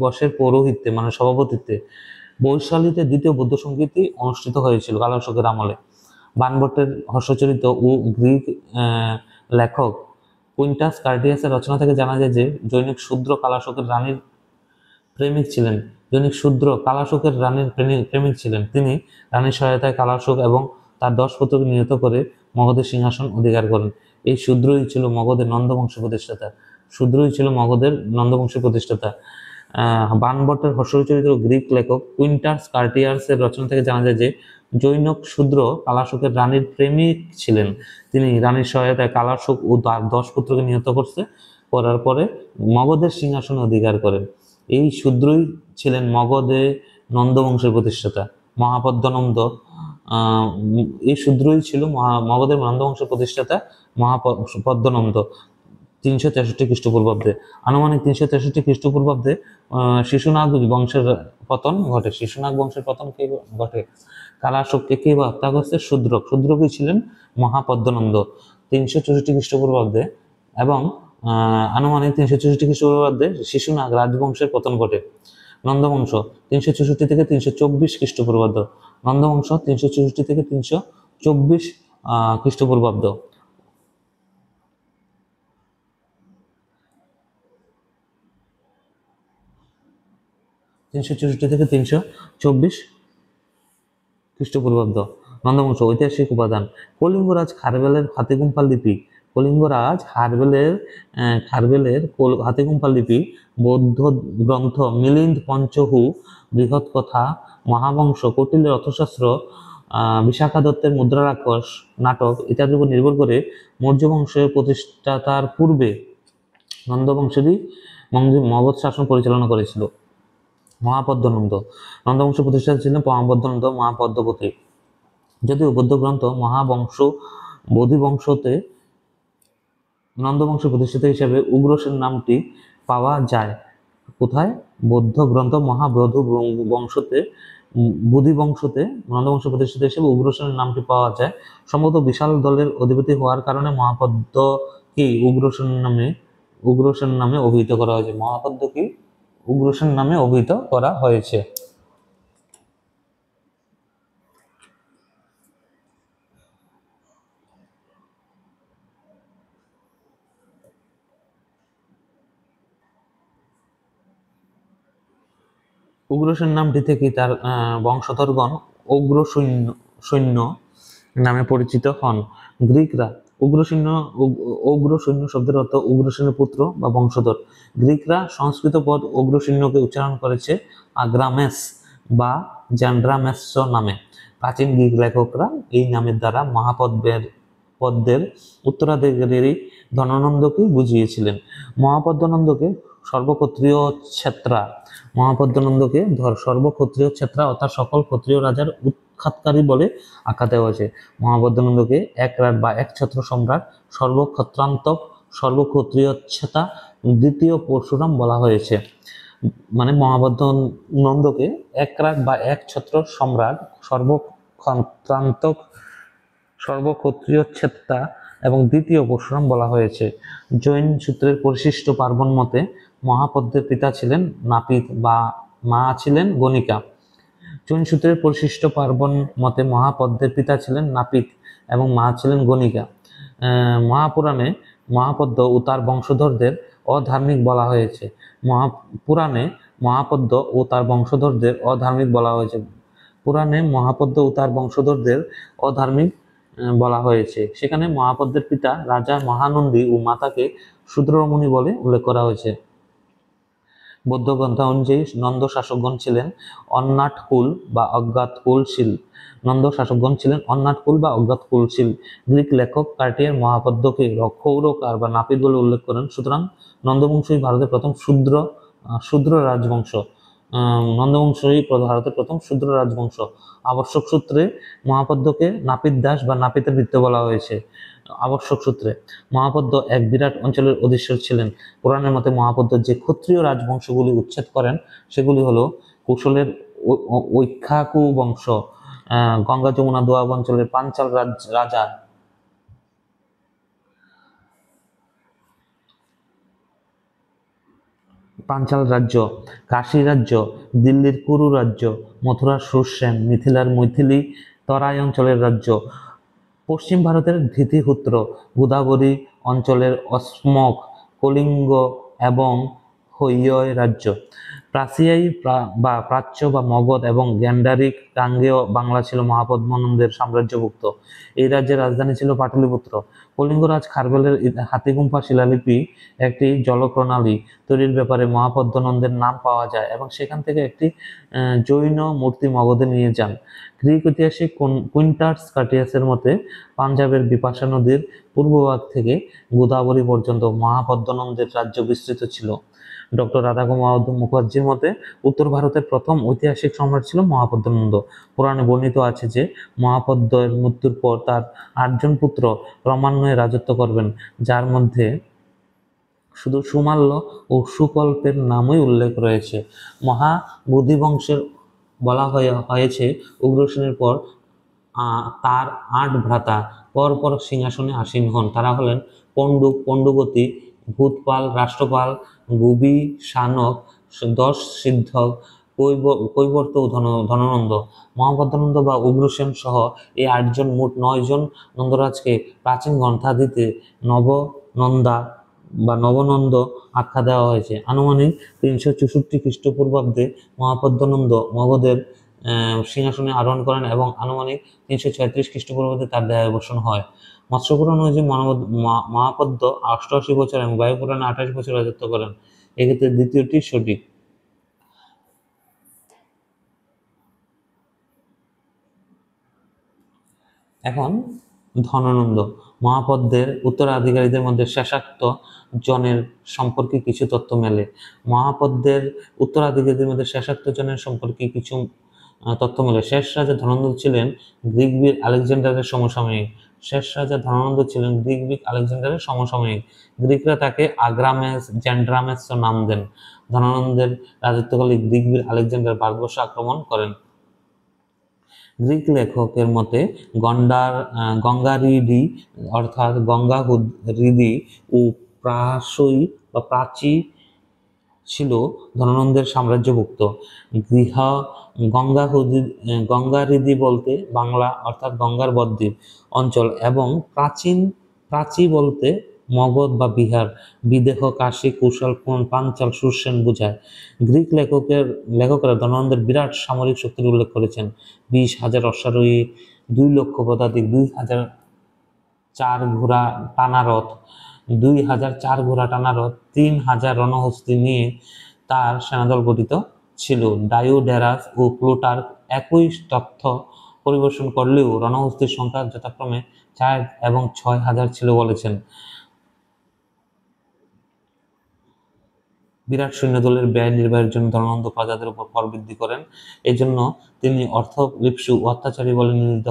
বসের পৌরোহিত্যে মানে সভাপতিত্বে বৈশালীতে দ্বিতীয় বৌদ্ধ সঙ্গীতি অনুষ্ঠিত হয়েছিল কালাশোকের আমলে। বাণভট্টের হর্ষচরিত ও গ্রিক লেখক কুইন্টাস কার্টিয়াসের রচনা থেকে জানা যায় যে জৈনিক শূদ্র কালাশোকের রানীর প্রেমিক ছিলেন। তিনি রানীর সহায়তায় কালাশোক এবং তার 10 পুত্রকে নিহত করে মগধের সিংহাসন অধিকার করেন। এই শূদ্রই ছিল মগধের নন্দবংশের প্রতিষ্ঠাতা। বাণভট্টের হর্ষচরিত গ্রিক লেখক কুইন্টাস কার্টিয়াসের রচনা থেকে জানা যায় যে জৈনক শূদ্র কালাশোকের রানীর প্রেমিক ছিলেন। তিনি রানীর সহায়তায় কালাশোক ও তার 10 পুত্রকে নিহত করার পরে মগধের সিংহাসন অধিকার করেন। এই শূদ্রই ছিলেন মগধে নন্দবংশের প্রতিষ্ঠাতা মহাপদ্মনন্দ। এই শূদ্রই ছিল মগধের নন্দবংশের প্রতিষ্ঠাতা মহাপদ্মনন্দ। 363 খ্রিস্টপূর্বাব্দে, আনুমানিক 363 খ্রিস্টপূর্বাব্দে শিশুনাগ বংশের পতন ঘটে। কালাশোককে কে হত্যা করছে? শূদ্রকই ছিলেন মহাপদ্মনন্দ 364 খ্রিস্টপূর্বাব্দে এবং আনুমানিক 364 খ্রিস্টপূর্বাব্দে শিশুনাগ রাজবংশের পতন ঘটে। নন্দবংশ 364 থেকে 324 খ্রিস্টপূর্বাব্দ। 364 থেকে 324 খ্রিস্টপূর্বাব্দ। নন্দবংশ ঐতিহাসিক উপাদান। কলিঙ্গরাজ খারবেলের হাতিগুম্ফা লিপি, বৌদ্ধ গ্রন্থ মিলিন্দ পঞ্চহু, বৃহৎ কথা, মহাবংশ, কৌটিল্যের অর্থশাস্ত্র, বিশাখা দত্তের মুদ্রারাক্ষস নাটক ইত্যাদির উপর নির্ভর করে মৌর্য বংশের প্রতিষ্ঠাতার পূর্বে নন্দবংশেরই মগধ শাসন পরিচালনা করেছিল। নন্দবংশ প্রতিষ্ঠাতা ছিলেন মহাপদ্মনন্দ মহাপদ্মপতি। যদিও বৌদ্ধ গ্রন্থ বোধিবংশতে নন্দবংশ প্রতিষ্ঠাতা হিসেবে উগ্রসেন নামটি পাওয়া যায়। কোথায়? বৌদ্ধ গ্রন্থ বোধিবংশতে নন্দবংশ প্রতিষ্ঠাতা হিসেবে উগ্রসেনের নামটি পাওয়া যায়। সম্ভবত বিশাল দলের অধিপতি হওয়ার কারণে মহাপদ্মকে উগ্রসেন নামে অভিহিত করা হয়েছে। উগ্রসেন নামটি থেকেই তার বংশধরগণ উগ্র সৈন্য সৈন্য নামে পরিচিত হন। গ্রিকরা উগ্র সৈন্য শব্দের অর্থ উগ্রসেনের পুত্র বা বংশধর। গ্রিকরা সংস্কৃত পদ উগ্রসৈন্যকে উচ্চারণ করেছে আগ্রামেস বা জ্যান্ড্রামেস নামে। প্রাচীন গ্রিক লেখকরা এই নামের দ্বারা পদ্মের উত্তরাধিকারী ধনানন্দকে বুঝিয়েছিলেন। মহাপদ্মানন্দকে সর্বক্ষত্রিয় ছেত্রা মহাপদ্মানন্দকে সর্বক্ষত্রিয় ছেত্রা অর্থাৎ সকল ক্ষত্রিয় রাজার উৎখাতকারী বলে আখ্যা দেওয়া হয়েছে। মহাপদ্মানন্দকে এক রাট বা এক ছত্র সম্রাট, সর্বক্ষত্রান্তক, সর্বক্ষত্রিয় ছেতা, দ্বিতীয় পরশুরাম বলা হয়েছে। মানে মহাপদ্মানন্দকে এক রাট বা এক ছত্র সম্রাট, সর্বক্ষত্রান্তক, সর্বক্ষত্রিয় ছেত্তা এবং দ্বিতীয় পরশুরাম বলা হয়েছে। জৈন সূত্রের পরিশিষ্ট পার্বণ মতে মহাপদ্মের পিতা ছিলেন নাপিত বা মা ছিলেন গণিকা। জৈন সূত্রের পরিশিষ্ট পার্বণ মতে মহাপদ্মের পিতা ছিলেন নাপিত এবং মা ছিলেন গণিকা। মহাপুরাণে মহাপদ্ম ও তার বংশধরদের অধার্মিক বলা হয়েছে। পুরাণে মহাপদ্ম ও তার বংশধরদের অধার্মিক বলা হয়েছে। পুরাণে মহাপদ্ম ও তার বংশধরদের অধার্মিক বলা হয়েছে। সেখানে মহাপদ্মের পিতা রাজা মহানন্দী ও মাতাকে শূদ্রমণি বলে উল্লেখ করা হয়েছে। বৌদ্ধ গ্রন্থ অনুযায়ী নন্দ শাসকগণ ছিলেন অন্নাটকুল বা অজ্ঞাতকুলশীল। গ্রিক লেখক কার্টিয়ার মহাপদ্মকে ক্ষৌরকার বা নাপিত বলে উল্লেখ করেন। সুতরাং নন্দবংশই ভারতের প্রথম শূদ্র রাজবংশ। আবশ্যক সূত্রে মহাপদ্মকে নাপিত দাস বা নাপিতের ভৃত্য বলা হয়েছে। আবশ্যক সূত্রে মহাপদ্ম এক বিরাট অঞ্চলের অধীশ্বর ছিলেন। পুরাণের মতে মহাপদ্ম যে ক্ষত্রিয় রাজবংশগুলি উচ্ছেদ করেন সেগুলি হলো কৌশলের ঐক্ষ্বাকু বংশ, গঙ্গা যমুনা দোয়াব অঞ্চলের পাঞ্চাল রাজা পাঞ্চাল রাজ্য, কাশী রাজ্য, দিল্লির কুরু রাজ্য, মথুরার সুরসেন, মিথিলার মৈথিলী তরাই অঞ্চলের রাজ্য, পশ্চিম ভারতের ধৃতিহুত্র, গোদাবরী অঞ্চলের অস্মক, কলিঙ্গ এবং হৈয় রাজ্য। প্রাচিয়াই বা প্রাচ্য বা মগধ এবং গ্যান্ডারিক গাঙ্গেয় বাংলা ছিল মহাপদ্মানন্দের সাম্রাজ্যভুক্ত। এই রাজ্যের রাজধানী ছিল পাটলিপুত্র। কলিঙ্গরাজ খারবেলের হাতিগুম্ফা শিলালিপি একটি জলপ্রণালী তৈরির ব্যাপারে মহাপদ্মানন্দের নাম পাওয়া যায় এবং সেখান থেকে একটি জৈন মূর্তি মগধে নিয়ে যান। গ্রিক ঐতিহাসিক কুইন্টাস কার্টিয়াসের মতে পাঞ্জাবের বিপাশা নদীর পূর্বভাগ থেকে গোদাবরী পর্যন্ত মহাপদ্মানন্দের রাজ্য বিস্তৃত ছিল। ডক্টর রাধাকুমার মুখার্জির মতে উত্তর ভারতের প্রথম ঐতিহাসিক সম্রাট ছিল মহাপদ্মানন্দ। পুরাণে বর্ণিত আছে যে মহাপদ্মের মৃত্যুর পর তার 8 জন পুত্র ক্রমান্বয়ে রাজত্ব করবেন, যার মধ্যে শুধু সুমাল্য ও সুকল্পের নামই উল্লেখ রয়েছে। মহাবোধিবংশের বলা হয়েছে উগ্রসেনের পর তার 8 ভ্রাতা পরপর সিংহাসনে আসীন হন। তারা হলেন পণ্ডুক, পণ্ডুপতি, ভূতপাল, রাষ্ট্রপাল, গুবি, শানক, 10 সিদ্ধক, কৈবর্ত ও ধনানন্দ। মহাপদ্মানন্দ বা উগ্রসেন সহ এই 8 জন মোট 9 জন নন্দরাজকে প্রাচীন গ্রন্থাদিতে নবনন্দ আখ্যা দেওয়া হয়েছে। আনুমানিক 364 খ্রিস্টপূর্বাব্দে মহাপদ্মানন্দ মগধের সিংহাসনে আরোহণ করেন এবং আনুমানিক 336 খ্রিস্টপূর্বাব্দে তার দেহাবসান হয়। মৎস্যপুরাণ অনুযায়ী মহাপদ্ম 88 বছর এবং বায়ুপুরাণে 28 বছর রাজত্ব করেন। এক্ষেত্রে দ্বিতীয়টি সঠিক। এখন ধনানন্দ। মহাপদ্মের উত্তরাধিকারীদের মধ্যে শেষাক্ত জনের সম্পর্কে কিছু তথ্য মেলে। মহাপদ্মের উত্তরাধিকারীদের মধ্যে শেষাক্ত জনের সম্পর্কে কিছু তথ্য মেলে। শেষ রাজা ধনানন্দ ছিলেন গ্রিক বীর আলেকজান্ডারের সমসাময়িক। গ্রিকরা তাকে আগ্রামেস, জ্যান্ড্রামেস নাম দেন। ধনানন্দের রাজত্বকালে গ্রিক বীর আলেকজান্ডার ভারতবর্ষ আক্রমণ করেন। গ্রিক লেখকের মতে গঙ্গারিডি অর্থাৎ গঙ্গাহুদরিদি ও প্রাচী ছিল ধনানন্দের সাম্রাজ্যভুক্ত। গঙ্গারিদি বলতে বাংলা অর্থাৎ গঙ্গার বদ্বীপ অঞ্চল এবং প্রাচী বলতে মগধ বা বিহার, বিদেহ, কাশী, কুশল, পাঞ্চাল, সুরসেন বোঝায়। গ্রিক লেখকরা ধননন্দের বিরাট সামরিক শক্তির উল্লেখ করেছেন। 20,000 অশ্বারোহী, 2,00,000 পদাতিক, 2,004 ঘোড়া টানা রথ, 3,000 রণহস্তি নিয়ে তার সেনাদল গঠিত ছিল। ডায়োডেরাস ও প্লুটার্ক একই তথ্য পরিবেশন করলেও রণহস্তির সংখ্যা যথাক্রমে 4 এবং 6,000 ছিল বলেছেন। বিরাট সৈন্যদলের ব্যয় নির্বাহের জন্য ধননন্দ প্রজাদের উপর কর বৃদ্ধি করেন। এজন্য তিনি অর্থলিপ্সু ও অত্যাচারী বলে নিন্দিত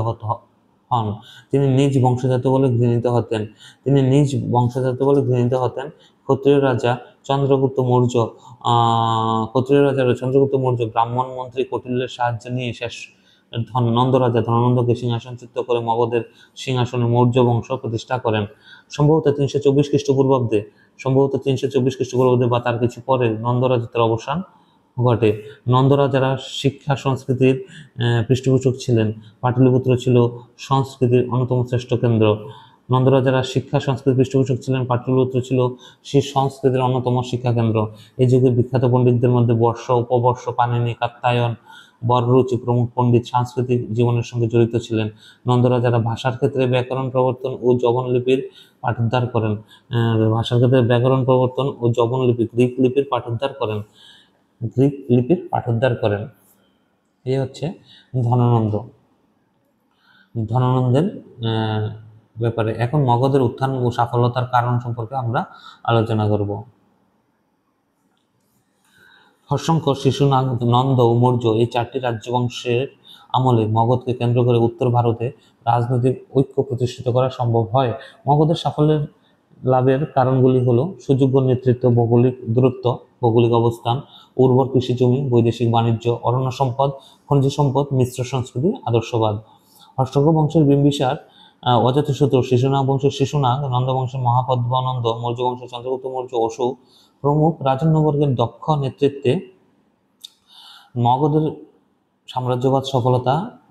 হন। তিনি নিজ বংশজাত বলে ঘৃণিত হতেন। ক্ষত্রিয় রাজা চন্দ্রগুপ্ত মৌর্য ব্রাহ্মণ মন্ত্রী কৌটিল্যের সাহায্য নিয়ে শেষ নন্দরাজা ধননন্দকে সিংহাসনচ্যুত করে মগধের সিংহাসনে মৌর্য বংশ প্রতিষ্ঠা করেন। সম্ভবত 324 খ্রিস্টপূর্বাব্দে বা তার কিছু পরে নন্দরাজত্বের অবসান ঘটে। নন্দরাজারা শিক্ষা সংস্কৃতির পৃষ্ঠপোষক ছিলেন। পাটলিপুত্র ছিল সংস্কৃতির অন্যতম শ্রেষ্ঠ কেন্দ্র। নন্দরাজারা শিক্ষা সংস্কৃতির পৃষ্ঠপোষক ছিলেন। পাটলিপুত্র ছিল সেই সংস্কৃতির অন্যতম শিক্ষা কেন্দ্র। এই যুগের বিখ্যাত পণ্ডিতদের মধ্যে বর্ষ, উপবর্ষ, পাণিনি, কাত্যায়ন, বররুচি প্রমুখ পণ্ডিত সাংস্কৃতিক জীবনের সঙ্গে জড়িত ছিলেন। নন্দরাজারা ভাষার ক্ষেত্রে ব্যাকরণ প্রবর্তন ও যবন লিপির পাঠোদ্ধার গ্রিক লিপির পাঠোদ্ধার করেন। এই হচ্ছে ধননন্দের ব্যাপারে। এখন মগধের উত্থান ও সফলতার কারণ সম্পর্কে আমরা আলোচনা করব। হর্ষঙ্ক, শিশুনাগ, নন্দ ও মৌর্য এই 4টি রাজ্যবংশের আমলে মগধকে কেন্দ্র করে উত্তর ভারতে রাজনৈতিক ঐক্য প্রতিষ্ঠিত করা সম্ভব হয়। মগধের সাফল্যের লাভের কারণগুলি হলো সুযোগ্য নেতৃত্ব, ভৌগোলিক দূরত্ব, ভৌগোলিক অবস্থান, উর্বর কৃষি জমি, বৈদেশিক বাণিজ্য, অরণ্য সম্পদ, খনিজ সম্পদ, মিশ্র সংস্কৃতি, আদর্শবাদ। হর্ষঙ্ক বংশের বিম্বিসার, অজাতশত্রু, শিশুনাগ বংশের শিশুনাগ, নন্দ বংশের মহাপদ্মানন্দ, মৌর্য বংশের চন্দ্রগুপ্ত মৌর্য, অশোক প্রমুখ রাজন্যবর্গের দক্ষ নেতৃত্বে মগধের সাম্রাজ্যবাদ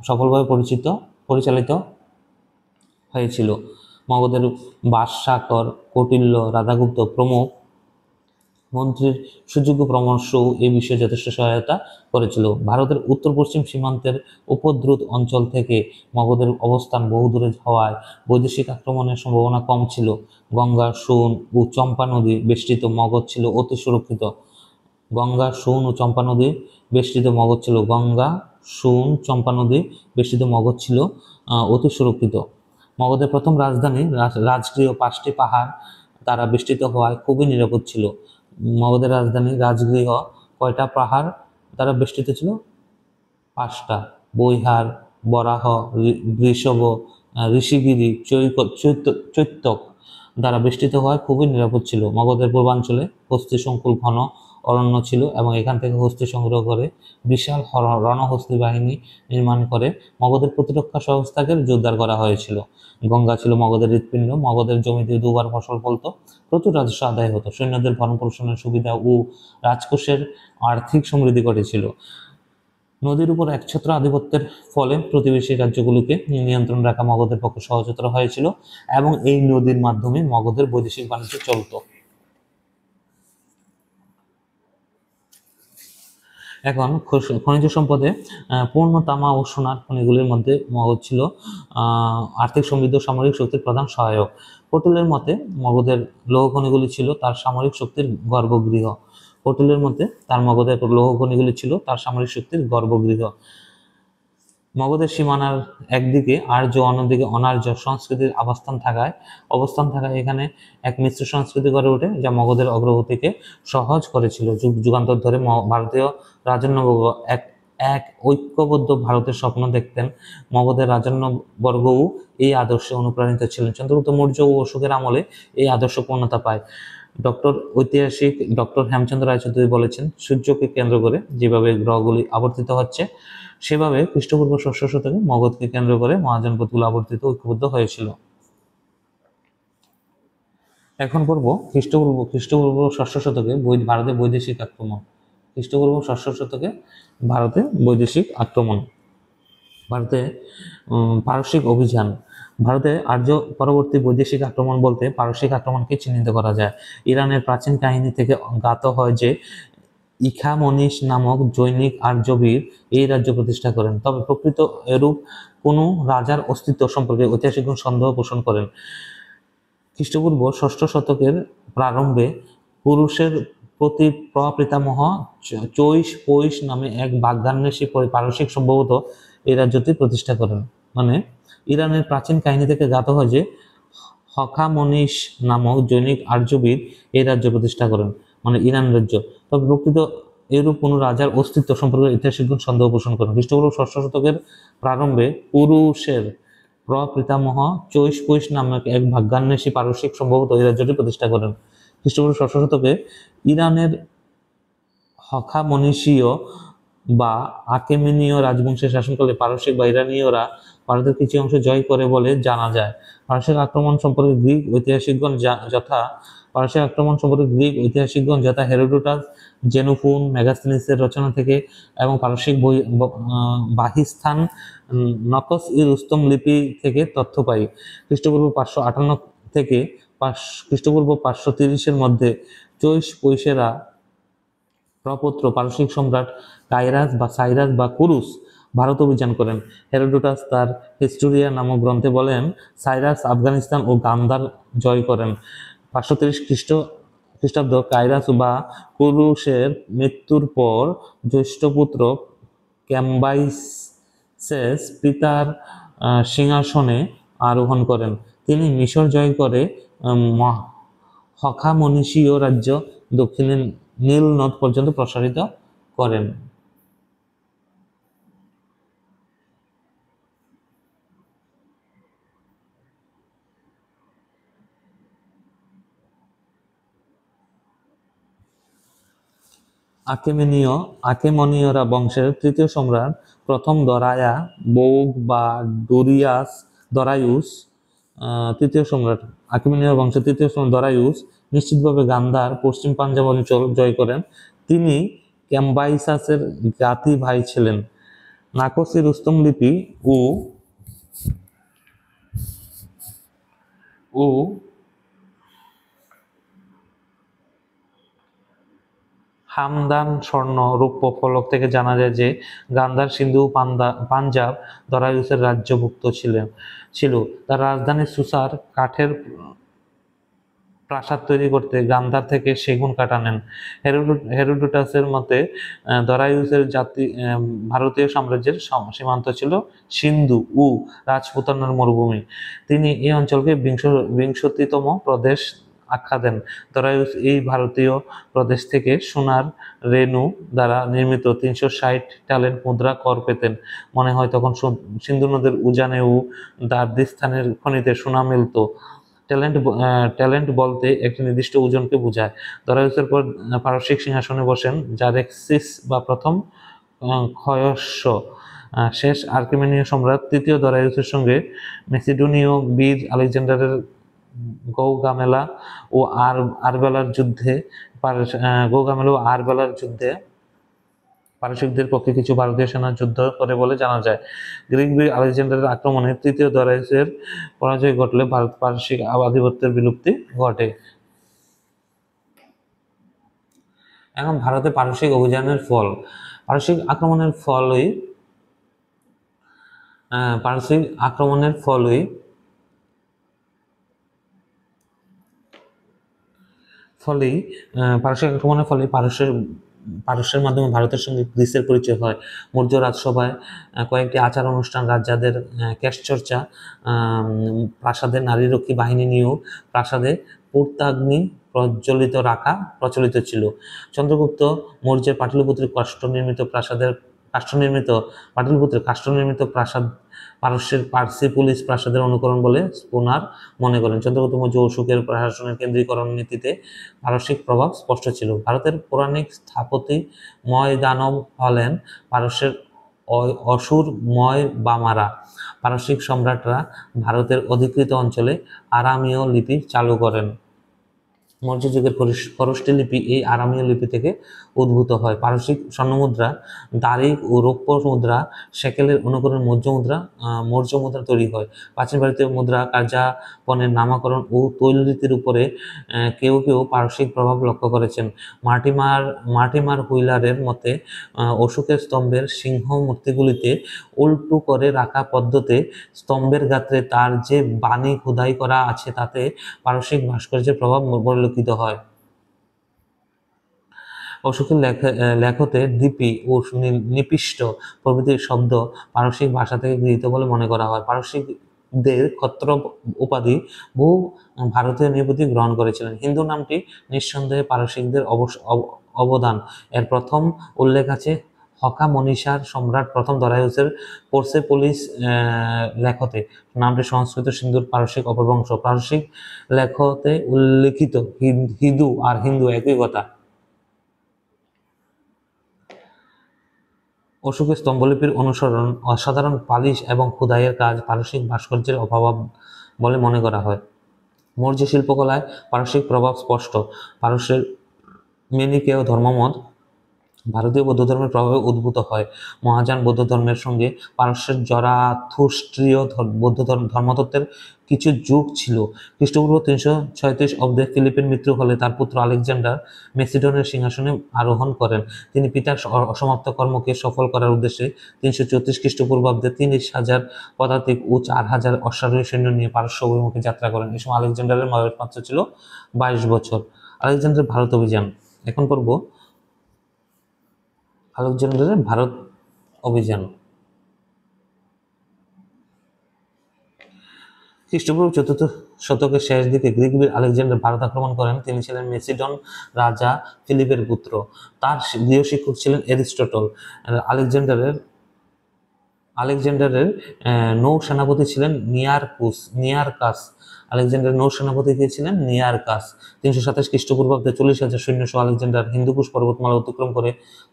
সফলভাবে পরিচালিত হয়েছিল। মগধের বাদশাকর, কৌটিল্য, রাধাগুপ্ত প্রমুখ মন্ত্রীর সুযোগ্য পরামর্শও এই বিষয়ে যথেষ্ট সহায়তা করেছিল। ভারতের উত্তর পশ্চিম সীমান্তের উপদ্রুত অঞ্চল থেকে মগধের অবস্থান বহুদূরে হওয়ায় বৈদেশিক আক্রমণের সম্ভাবনা কম ছিল। গঙ্গা, সোন ও চম্পা নদী বেষ্টিত মগধ ছিল অতি সুরক্ষিত। মগধের প্রথম রাজধানী রাজগৃহ 5টি পাহাড় দ্বারা বেষ্টিত হওয়ায় খুবই নিরাপদ ছিল। মগধের রাজধানী রাজগৃহ কয়টা পাহাড় দ্বারা বেষ্টিত ছিল? 5টা। বৈহার, বরাহ, বৃষভ, ঋষিগিরি, চৈত্যক দ্বারা বেষ্টিত হওয়ায় খুবই নিরাপদ ছিল। মগধের পূর্বাঞ্চলে হস্তি সংকুল ঘন অরণ্য ছিল এবং এখান থেকে হস্তি সংগ্রহ করে বিশাল রণহস্তি বাহিনী নির্মাণ করে মগধের প্রতিরক্ষা সংস্থাকে জোরদার করা হয়েছিল। গঙ্গা ছিল মগধের হৃৎপিণ্ড। মগধের জমিতে 2বার ফসল ফলত, প্রচুর রাজস্ব আদায় হতো, সৈন্যদের ভরণ পোষণের সুবিধা ও রাজকোষের আর্থিক সমৃদ্ধি ঘটেছিল। নদীর উপর একছত্র আধিপত্যের ফলে প্রতিবেশী রাজ্যগুলোকে নিয়ন্ত্রণ রাখা মগধের পক্ষে সহজতর হয়েছিল এবং এই নদীর মাধ্যমে মগধের বৈদেশিক বাণিজ্য চলত। এখন খনিজ সম্পদে পূর্ণ তামা ও সোনার খনিগুলির মধ্যে মগধ ছিল আর্থিক সমৃদ্ধ সামরিক শক্তির প্রধান সহায়ক। কৌটিল্যের মতে মগধের লৌহ খনিগুলি ছিল তার সামরিক শক্তির গর্ভগৃহ। মগধের সীমানার একদিকে আর্য, অন্যদিকে অনার্য সংস্কৃতির অবস্থান থাকায় এখানে এক মিশ্র সংস্কৃতি গড়ে ওঠে, যা মগধের অগ্রগতিকে সহজ করেছিল। যুগান্তর ধরে ভারতীয় রাজন্যবর্গ এক ঐক্যবদ্ধ ভারতের স্বপ্ন দেখতেন। মগধের রাজন্যবর্গও এই আদর্শে অনুপ্রাণিত ছিলেন। চন্দ্রগুপ্ত মৌর্য ও অশোকের আমলে এই আদর্শ পূর্ণতা পায়। ঐতিহাসিক ডক্টর হেমচন্দ্র রায়চৌধুরী বলেছেন, সূর্যকে কেন্দ্র করে যেভাবে গ্রহগুলি আবর্তিত হচ্ছে, সেভাবে খ্রিস্টপূর্ব 6শ শতকে মগধকে কেন্দ্র করে মহাজনপদগুলো আবর্তিত ঐক্যবদ্ধ হয়েছিল। এখন পড়ব খ্রিস্টপূর্ব 6শ শতকে ভারতে বৈদেশিক আক্রমণ। ভারতে পারস্যিক অভিযান। ভারতে আর্য পরবর্তী বৈদেশিক আক্রমণ বলতে পারসিক আক্রমণকে চিহ্নিত করা যায়। ইরানের প্রাচীন কাহিনী থেকে জ্ঞাত হয় যে ইখামনিস নামক জৈনিক আর্যবীর এই রাজ্য প্রতিষ্ঠা করেন, তবে প্রকৃত এরূপ কোনো রাজার অস্তিত্ব সম্পর্কে ঐতিহাসিকগণ সন্দেহ পোষণ করেন। খ্রিস্টপূর্ব ষষ্ঠ শতকের প্রারম্ভে পুরুষের প্রতি প্রপিতামহ চৈশ নামে এক বাগ্যান্বেষী পারসিক সম্ভবত এই রাজ্যটি প্রতিষ্ঠা করেন। মানে ইরানের প্রাচীন কাহিনী থেকে জ্ঞাত হয় যে হখামনিস নামক জৈনিক আর্যবীর এই রাজ্য প্রতিষ্ঠা করেন, মানে ইরান রাজ্য। তবে প্রকৃত এরূপ কোন রাজার অস্তিত্ব সম্পর্কে ঐতিহাসিকগণ সন্দেহ পোষণ করেন। খ্রিস্টপূর্ব ষষ্ঠ শতকের প্রারম্ভে পুরুষের প্রপিতামহ চৈশ নামক এক ভাগ্যান্বেষী পারসিক সম্ভবত এই রাজ্যটি প্রতিষ্ঠা করেন। খ্রিস্টপূর্ব ষষ্ঠ শতকে ইরানের হখামনিশীয় বা আকেমেনীয় রাজবংশের শাসনকালে পারসিক বা ইরানীয়রা ভারতের কিছু অংশ জয় করে বলে জানা যায়। পারসিক আক্রমণ সম্পর্কে গ্রিক ঐতিহাসিকগণ যথা হেরোডোটাস, জেনোফোন, মেগাস্থেনিসের রচনা থেকে এবং পারসিক বাহিস্থান নকশ-ই-রুস্তম লিপি থেকে তথ্য পাই। খ্রিস্টপূর্ব 558 থেকে খ্রিস্টপূর্ব 530 মধ্যে চৈশ-পৈশেরা প্রপৌত্র পারসিক সম্রাট সাইরাস বা কুরুস ভারত অভিযান করেন। হেরোডোটাস তার হিস্টোরিয়া নামক গ্রন্থে বলেন, সাইরাস আফগানিস্তান ও গান্ধার জয় করেন। 530 খ্রিস্টাব্দ কাইরাস বা কুরুসের মৃত্যুর পর জ্যেষ্ঠ পুত্র ক্যাম্বাইসেস পিতার সিংহাসনে আরোহণ করেন। তিনি মিশর জয় করে হখামনিশীয় রাজ্য দক্ষিণে নীল নদ পর্যন্ত প্রসারিত করেন। আকেমনীয়রা বংশের তৃতীয় সম্রাট প্রথম বৌগ বা দরায়ুস তৃতীয় সম্রাট আকেমেনীয় বংশের তৃতীয় সম্রাট দরায়ুস নিশ্চিতভাবে গান্ধার পশ্চিম পাঞ্জাব অঞ্চল জয় করেন। তিনি ক্যাম্বাইসাসের জ্ঞাতি ভাই ছিলেন। নাকশ-ই-রুস্তম লিপি ও হামদান স্বর্ণ রৌপ্য ফলক থেকে জানা যায় যে গান্ধার সিন্ধু পাঞ্জাব দরায়ুসের রাজ্যভুক্ত ছিল। তার রাজধানী সুসার কাঠের প্রাসাদ তৈরি করতে গান্ধার থেকে সেগুন কাঠ আনেন। হেরোডোটাসের মতে দরায়ুসের ভারতীয় সাম্রাজ্যের সীমান্ত ছিল সিন্ধু ও রাজপুতানার মরুভূমি। তিনি এই অঞ্চলকে বিংশতিতম প্রদেশ আখ্যা দেন। দরায়ুস এই ভারতীয় প্রদেশ থেকে সোনার রেণু দ্বারা নির্মিত 360 ট্যালেন্ট মুদ্রা কর পেতেন। মনে হয় তখন সিন্ধু নদের উজানে ও দার্দিস্তানের খনিতে সোনা মিলত। ট্যালেন্ট বলতে একটি নির্দিষ্ট ওজনকে বোঝায়। দরায়ুসের পর পারসিক সিংহাসনে বসেন জারেক্সিস বা প্রথম ক্ষয়স্য। শেষ আর্মেনীয় সম্রাট তৃতীয় দরায়ুসের সঙ্গে মেসিডোনীয় বীর আলেকজান্ডারের গৌগামেলা ও আরবেলার যুদ্ধে পারসিকদের পক্ষে কিছু ভারতীয় সেনা যুদ্ধ করে বলে জানা যায়। গ্রিক বীর আলেকজান্ডারের আক্রমণে তৃতীয় দরায়ুসের পরাজয় ঘটলে ভারত পারসিক আধিপত্যের বিলুপ্তি ঘটে। এখন ভারতে পারসিক অভিযানের ফল। পারসিক আক্রমণের ফলেই পারস্যের মাধ্যমে ভারতের সঙ্গে গ্রিসের পরিচয় হয়। মৌর্য রাজসভায় কয়েকটি আচার অনুষ্ঠান, রাজাদের কেশচর্চা, প্রাসাদে নারীরক্ষী বাহিনী নিয়োগ, প্রাসাদে পূর্তাগ্নি প্রজ্বলিত রাখা প্রচলিত ছিল। চন্দ্রগুপ্ত মৌর্যের পাটলিপুত্রের কাষ্ঠনির্মিত প্রাসাদ পারস্যের পার্সি পুলিশ প্রাসাদের অনুকরণ বলে স্পুনার মনে করেন। চন্দ্রগুপ্ত মৌর্য অশোকের প্রশাসনের কেন্দ্রীকরণ নীতিতে পারসিক প্রভাব স্পষ্ট ছিল। ভারতের পৌরাণিক স্থপতি ময়দানব হলেন পারস্যের অসুর বামারা। পারসিক সম্রাটরা ভারতের অধিকৃত অঞ্চলে আরামীয় লিপি চালু করেন। মৌর্য যুগের খরষ্টি লিপি এই আরামীয় লিপি থেকে উদ্ভূত হয়। পারসিক স্বর্ণমুদ্রা, দারিক ও রৌপ্য মুদ্রা, সেকেলের অনুকরণ মৌর্য মুদ্রা তৈরি হয়। প্রাচীন ভারতীয় মুদ্রা কার্যাপনের নামকরণ ও তৈলরীতির উপরে কেউ কেউ পারসিক প্রভাব লক্ষ্য করেছেন। মার্টিমার হুইলারের মতে অশোকের স্তম্ভের সিংহ মূর্তিগুলিতে উল্টো করে রাখা পদ্ধতিতে স্তম্ভের গাত্রে তার যে বাণী খোদাই করা আছে তাতে পারসিক ভাস্কর্যের প্রভাব পরিলক্ষিত হয়। অশোকের লেখতে লিপি ও নিপিষ্ট প্রভৃতি শব্দ পারসিক ভাষা থেকে গৃহীত বলে মনে করা হয়। পারসিকদের ক্ষত্র উপাধি বহু ভারতীয় নৃপতি গ্রহণ করেছিলেন। হিন্দু নামটি নিঃসন্দেহে পারসিকদের অবদান। এর প্রথম উল্লেখ আছে হকামনিসার সম্রাট প্রথম দরায়ুসের পোর্সেপোলিস লেখতে। নামটি সংস্কৃত সিন্ধুর পারসিক অপভ্রংশ। পারসিক লেখতে উল্লেখিত হিন্দু আর হিন্দু একই কথা। অশোকের স্তম্ভলিপির অনুসরণ, অসাধারণ পালিশ এবং খোদাইয়ের কাজ পারসিক ভাস্কর্যের অভাব বলে মনে করা হয়। মৌর্য শিল্পকলায় পারসিক প্রভাব স্পষ্ট। পারস্যের মেনিকেয় ধর্মমত ভারতীয় বৌদ্ধ ধর্মের প্রভাবে উদ্ভূত হয়। মহাযান বৌদ্ধ ধর্মের সঙ্গে পারস্যের জরাথুস্ট্রীয় বৌদ্ধ ধর্মতত্ত্বের কিছু যুগ ছিল। খ্রিস্টপূর্ব 336 অব্দে ফিলিপের মৃত্যু হলে তার পুত্র আলেকজান্ডার মেসিডনের সিংহাসনে আরোহণ করেন। তিনি পিতার অসমাপ্ত কর্মকে সফল করার উদ্দেশ্যে 334 খ্রিস্টপূর্বাব্দে 30,000 পদাতিক ও 4,000 অশ্বারোহী সৈন্য নিয়ে পারস্য অভিমুখে যাত্রা করেন। এই সময় আলেকজান্ডারের বয়স মাত্র ছিল 22 বছর। আলেকজান্ডারের ভারত অভিযান। এখন পড়ব আলেকজান্ডারের ভারত অভিযান। খ্রিস্টপূর্ব 4th শতকের শেষ দিকে গ্রিক বীর আলেকজান্ডার ভারত আক্রমণ করেন। তিনি ছিলেন মেসিডন রাজা ফিলিপের পুত্র। তার গৃহশিক্ষক ছিলেন এরিস্টটল। আলেকজান্ডারের নৌ সেনাপতি ছিলেন নিয়ারকাস। আলেকজান্ডারের নৌ সেনাপতি কে ছিলেন নিয়ারকাস। 327 খ্রিস্টপূর্বাব্দে 40,000 সৈন্যসহ আলেকজান্ডার হিন্দুকুশ পর্বতমালা অতিক্রম করে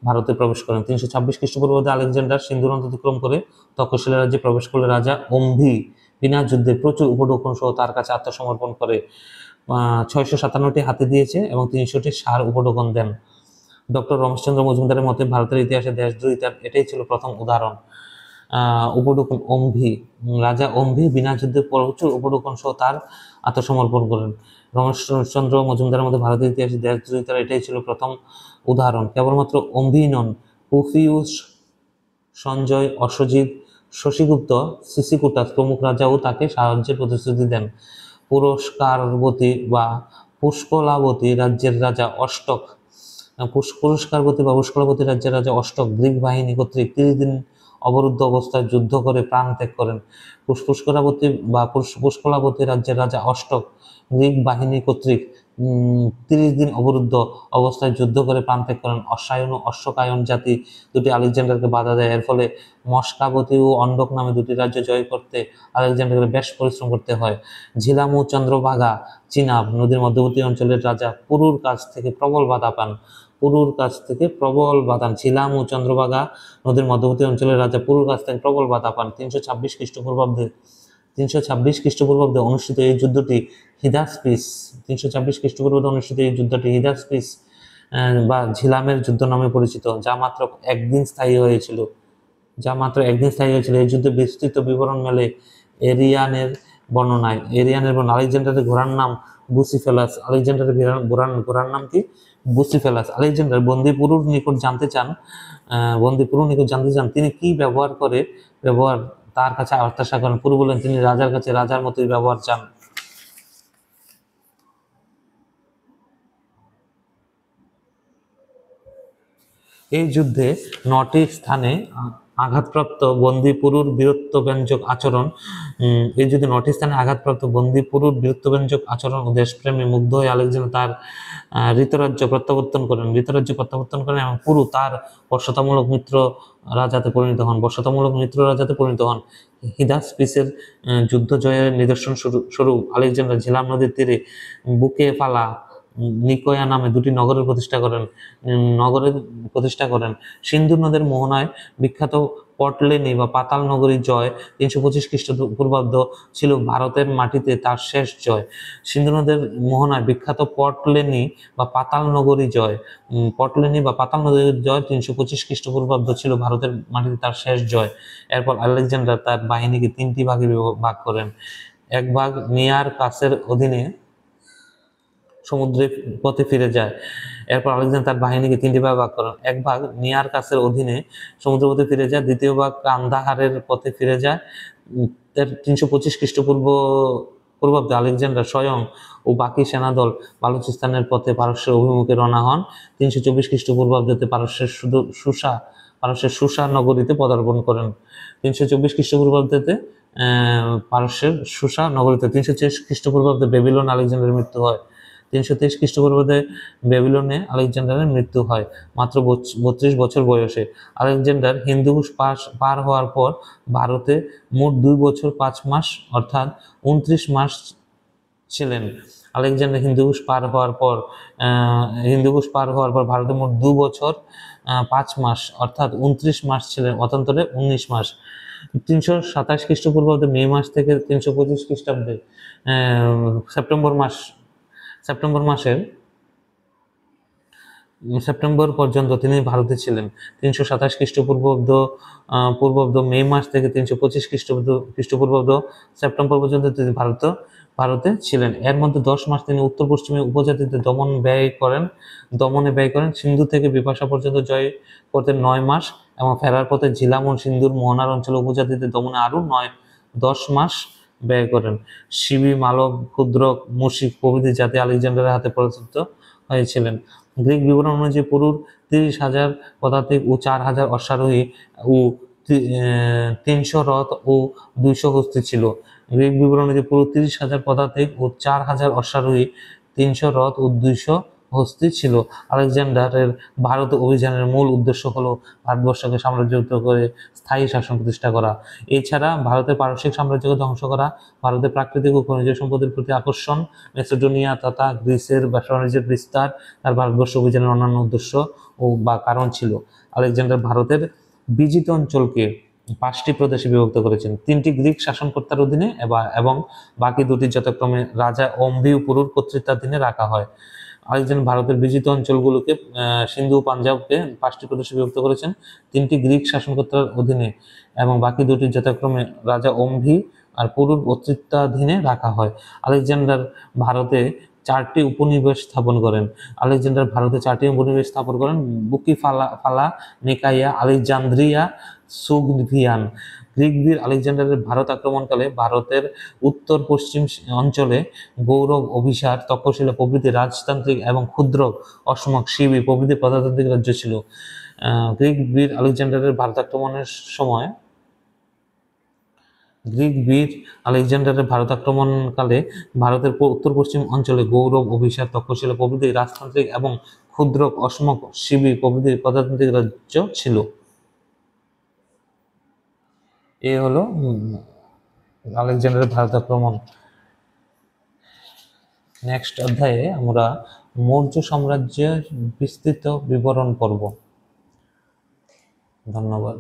ভারতে প্রবেশ করেন। 326 খ্রিস্টপূর্বাব্দে আলেকজান্ডার সিন্ধু নদ অতিক্রম করে তক্ষশিলা রাজ্যে প্রবেশ করলে রাজা অম্ভি বিনা যুদ্ধে প্রচুর উপঢৌকন সহ তার কাছে আত্মসমর্পণ করে। 657টি হাতি দিয়েছে এবং 300টি ষাঁড় উপঢৌকন দেন। ডক্টর রমেশচন্দ্র মজুমদারের মতে ভারতের ইতিহাসে দেশদ্রোহিতার এটাই ছিল প্রথম উদাহরণ। উপঢৌকন রাজা অম্ভি বিনা যুদ্ধে প্রচুর উপঢৌকন সহ তার আত্মসমর্পণ করেন। রমেশচন্দ্র মজুমদারের মধ্যে ভারতের ইতিহাসে দেশদ্রোহিতার এটাই ছিল প্রথম উদাহরণ। কেবলমাত্র অম্ভি নন, পুফিউস, সঞ্জয়, অশ্বজিৎ, শশীগুপ্ত, সিসিকুটাস প্রমুখ রাজাও তাকে সাহায্যের প্রতিশ্রুতি দেন। পুষ্কলাবতী রাজ্যের রাজা অষ্টক গ্রিক বাহিনী কর্তৃক 30 দিন অবরুদ্ধ অবস্থায় যুদ্ধ করে প্রাণ ত্যাগ করেন। পুষ্কলাবতী রাজ্যের রাজা অষ্টক গ্রিক বাহিনী কর্তৃক 30 দিন অবরুদ্ধ অবস্থায় যুদ্ধ করে প্রাণ ত্যাগ করেন। অশ্বায়ন ও অশ্বকায়ন জাতি দুটি আলেকজান্ডারকে বাধা দেয়। এর ফলে মস্কাবতী ও অন্ডক নামে দুটি রাজ্য জয় করতে আলেকজান্ডারকে বেশ পরিশ্রম করতে হয়। ঝিলাম ও চন্দ্রভাগা চিনাব নদীর মধ্যবর্তী অঞ্চলের রাজা পুরুর কাছ থেকে প্রবল বাধা পান। ঝিলাম ও চন্দ্রভাগা নদীর মধ্যবর্তী অঞ্চলের রাজা পুরুর কাছ থেকে প্রবল বাধা পান। 326 খ্রিস্টপূর্বাব্দে অনুষ্ঠিত এই যুদ্ধটি হিদাসপিস বা ঝিলামের যুদ্ধ নামে পরিচিত, যা মাত্র একদিন স্থায়ী হয়েছিল। এই যুদ্ধে বিস্তৃত বিবরণ মেলে এরিয়ানের বর্ণনায়। আলেকজান্ডারের ঘোড়ার নাম বুসিফেলাস। ঘোড়ার নাম কি? বুসিফেলাস। আলেকজান্ডার বন্দিপুরুর নিকট জানতে চান তিনি কি ব্যবহার তার কাছে অত্যাশা করেন। পুরু বলেন তিনি রাজার কাছে রাজার মতোই ব্যবহার চান। এই যুদ্ধে 9টি স্থানে আঘাতপ্রাপ্ত বন্দিপুরুর বীরত্বব্যঞ্জক আচরণ ও দেশপ্রেমে মুগ্ধ হয়ে আলেকজান্ডার তার ঋতরাজ্য প্রত্যাবর্তন করেন এবং পুরু তার বশ্যতামূলক মিত্র রাজাতে পরিণত হন। হিদাসপিসের যুদ্ধ জয়ের নিদর্শন স্বরূপ আলেকজান্ডার ঝিলাম নদীর তীরে বুকেফালা নিকোয়া নামে দুটি নগরের প্রতিষ্ঠা করেন। সিন্ধু নদের মোহনায় বিখ্যাত পটলেনি বা পাতাল নগরী জয় 325 খ্রিস্টপূর্বাব্দ ছিল ভারতের মাটিতে তার শেষ জয়। সিন্ধু নদের মোহনায় বিখ্যাত পটলেনি বা পাতাল নগরী জয় 325 খ্রিস্টপূর্বাব্দ ছিল ভারতের মাটিতে তার শেষ জয়। এরপর আলেকজান্ডার তার বাহিনীকে 3টি ভাগে ভাগ করেন। এক ভাগ নিয়ার কাছের অধীনে সমুদ্রের পথে ফিরে যায়। এরপর আলেকজান্ডার তার বাহিনীকে 3টি ভাগে ভাগ করেন। এক ভাগ নিয়ার কাছের অধীনে সমুদ্রপথে ফিরে যায়, দ্বিতীয় ভাগ কান্দাহারের পথে ফিরে যায়। 325 খ্রিস্টপূর্বাব্দে আলেকজান্ডার স্বয়ং ও বাকি সেনাদল বালুচিস্তানের পথে পারস্যের অভিমুখে রওনা হন। 324 খ্রিস্টপূর্বাব্দে পারস্যের সুসা নগরীতে পদার্পণ করেন। 324 খ্রিস্টপূর্বাব্দে পারস্যের সুসা নগরীতে 330 খ্রিস্টপূর্বাব্দে বেবিলন আলেকজান্ডারের মৃত্যু হয়। 323 খ্রিস্টপূর্বাব্দে বেবিলনে আলেকজান্ডারের মৃত্যু হয় মাত্র 32 বছর বয়সে। আলেকজান্ডার হিন্দুকুশ পার হওয়ার পর ভারতে মোট 2 বছর 5 মাস অর্থাৎ 29 মাস ছিলেন। আলেকজান্ডার হিন্দুকুশ পার হওয়ার পর ভারতে মোট 2 বছর 5 মাস অর্থাৎ 29 মাস ছিলেন, অতন্তরে 19 মাস। 327 খ্রিস্টপূর্বাব্দে মে মাস থেকে 325 খ্রিস্টাব্দে সেপ্টেম্বর পর্যন্ত তিনি ভারতে ছিলেন। 327 খ্রিস্টপূর্বাব্দ মে মাস থেকে 325 খ্রিস্টপূর্বাব্দ সেপ্টেম্বর পর্যন্ত তিনি ভারতে ছিলেন। এর মধ্যে 10 মাস তিনি উত্তর পশ্চিমে উপজাতিদের দমনে ব্যয় করেন। সিন্ধু থেকে বিপাশা পর্যন্ত জয় করতে 9 মাস এবং ফেরার পথে ঝিলাম ও সিন্ধুর মোহনার অঞ্চলে উপজাতিদের দমনে আরও 10 মাস ব্যয় করেন। শিবি, মালব, ক্ষুদ্রক, মুশিক প্রভৃতি জাতি আলেকজান্ডারের হাতে পরাজিত হয়েছিলেন। গ্রিক বিবরণ অনুযায়ী পুরুর 30,000 পদাতিক ও 4,000 অশ্বারোহী ও 300 রথ ও 200 হস্তি ছিল। গ্রিক বিবরণ অনুযায়ী পুরুর 30,000 পদাতিক ও 4,000 অশ্বারোহী, 300 রথ ও 200 হস্তি ছিল। আলেকজান্ডারের ভারত অভিযানের মূল উদ্দেশ্য হলো ভারতবর্ষকে সাম্রাজ্যযুক্ত করে স্থায়ী শাসন প্রতিষ্ঠা করা। এছাড়া ভারতের পারস্যিক সাম্রাজ্যকে ধ্বংস করা, ভারতের প্রাকৃতিক ও খনিজ সম্পদের প্রতি আকর্ষণ, মেসিডোনিয়া তথা গ্রিসের ব্যবসা বাণিজ্যের বিস্তার তার ভারতবর্ষ অভিযানের অন্যান্য উদ্দেশ্য বা কারণ ছিল। আলেকজান্ডার ভারতের বিজিত অঞ্চলকে 5টি প্রদেশে বিভক্ত করেছেন, 3টি গ্রিক শাসনকর্তার অধীনে এবং বাকি 2টি যথাক্রমে রাজা অম্বি ও পুরুর কর্তৃত্বাধীনে রাখা হয়। আলেকজান্ডার ভারতের বিজিত অঞ্চলগুলোকে সিন্ধু ও পাঞ্জাবকে 5টি প্রদেশে বিভক্ত করেছেন, 3টি গ্রিক শাসনকর্তার অধীনে এবং বাকি 2টি যথাক্রমে রাজা অম্বি আর পুরুর কর্তৃত্বাধীনে রাখা হয়। আলেকজান্ডার ভারতে 4টি উপনিবেশ স্থাপন করেন। বুকি ফালা, নিকাইয়া, আলেকজান্দ্রিয়া, সুগভিয়ান। গ্রিক বীর আলেকজান্ডারের ভারত আক্রমণকালে ভারতের উত্তর পশ্চিম অঞ্চলে গৌরব, অভিসার, তক্ষশিলা প্রভৃতি রাজতান্ত্রিক এবং ক্ষুদ্রক, অসমক, শিবি প্রভৃতি প্রজাতান্ত্রিক রাজ্য ছিল। গ্রিক বীর আলেকজান্ডারের ভারত আক্রমণের সময় আক্রমণকালে ভারতের উত্তর পশ্চিম অঞ্চলে গৌরব, অভিসার, তক্ষশিলা প্রভৃতি রাজতান্ত্রিক এবং ক্ষুদ্রক, অসমক, শিবি প্রভৃতি প্রজাতান্ত্রিক রাজ্য ছিল। এ হলো আলেকজান্ডারের ভারত আক্রমণ। নেক্সট অধ্যায়ে আমরা মৌর্য সাম্রাজ্যের বিস্তৃত বিবরণ পড়ব। ধন্যবাদ।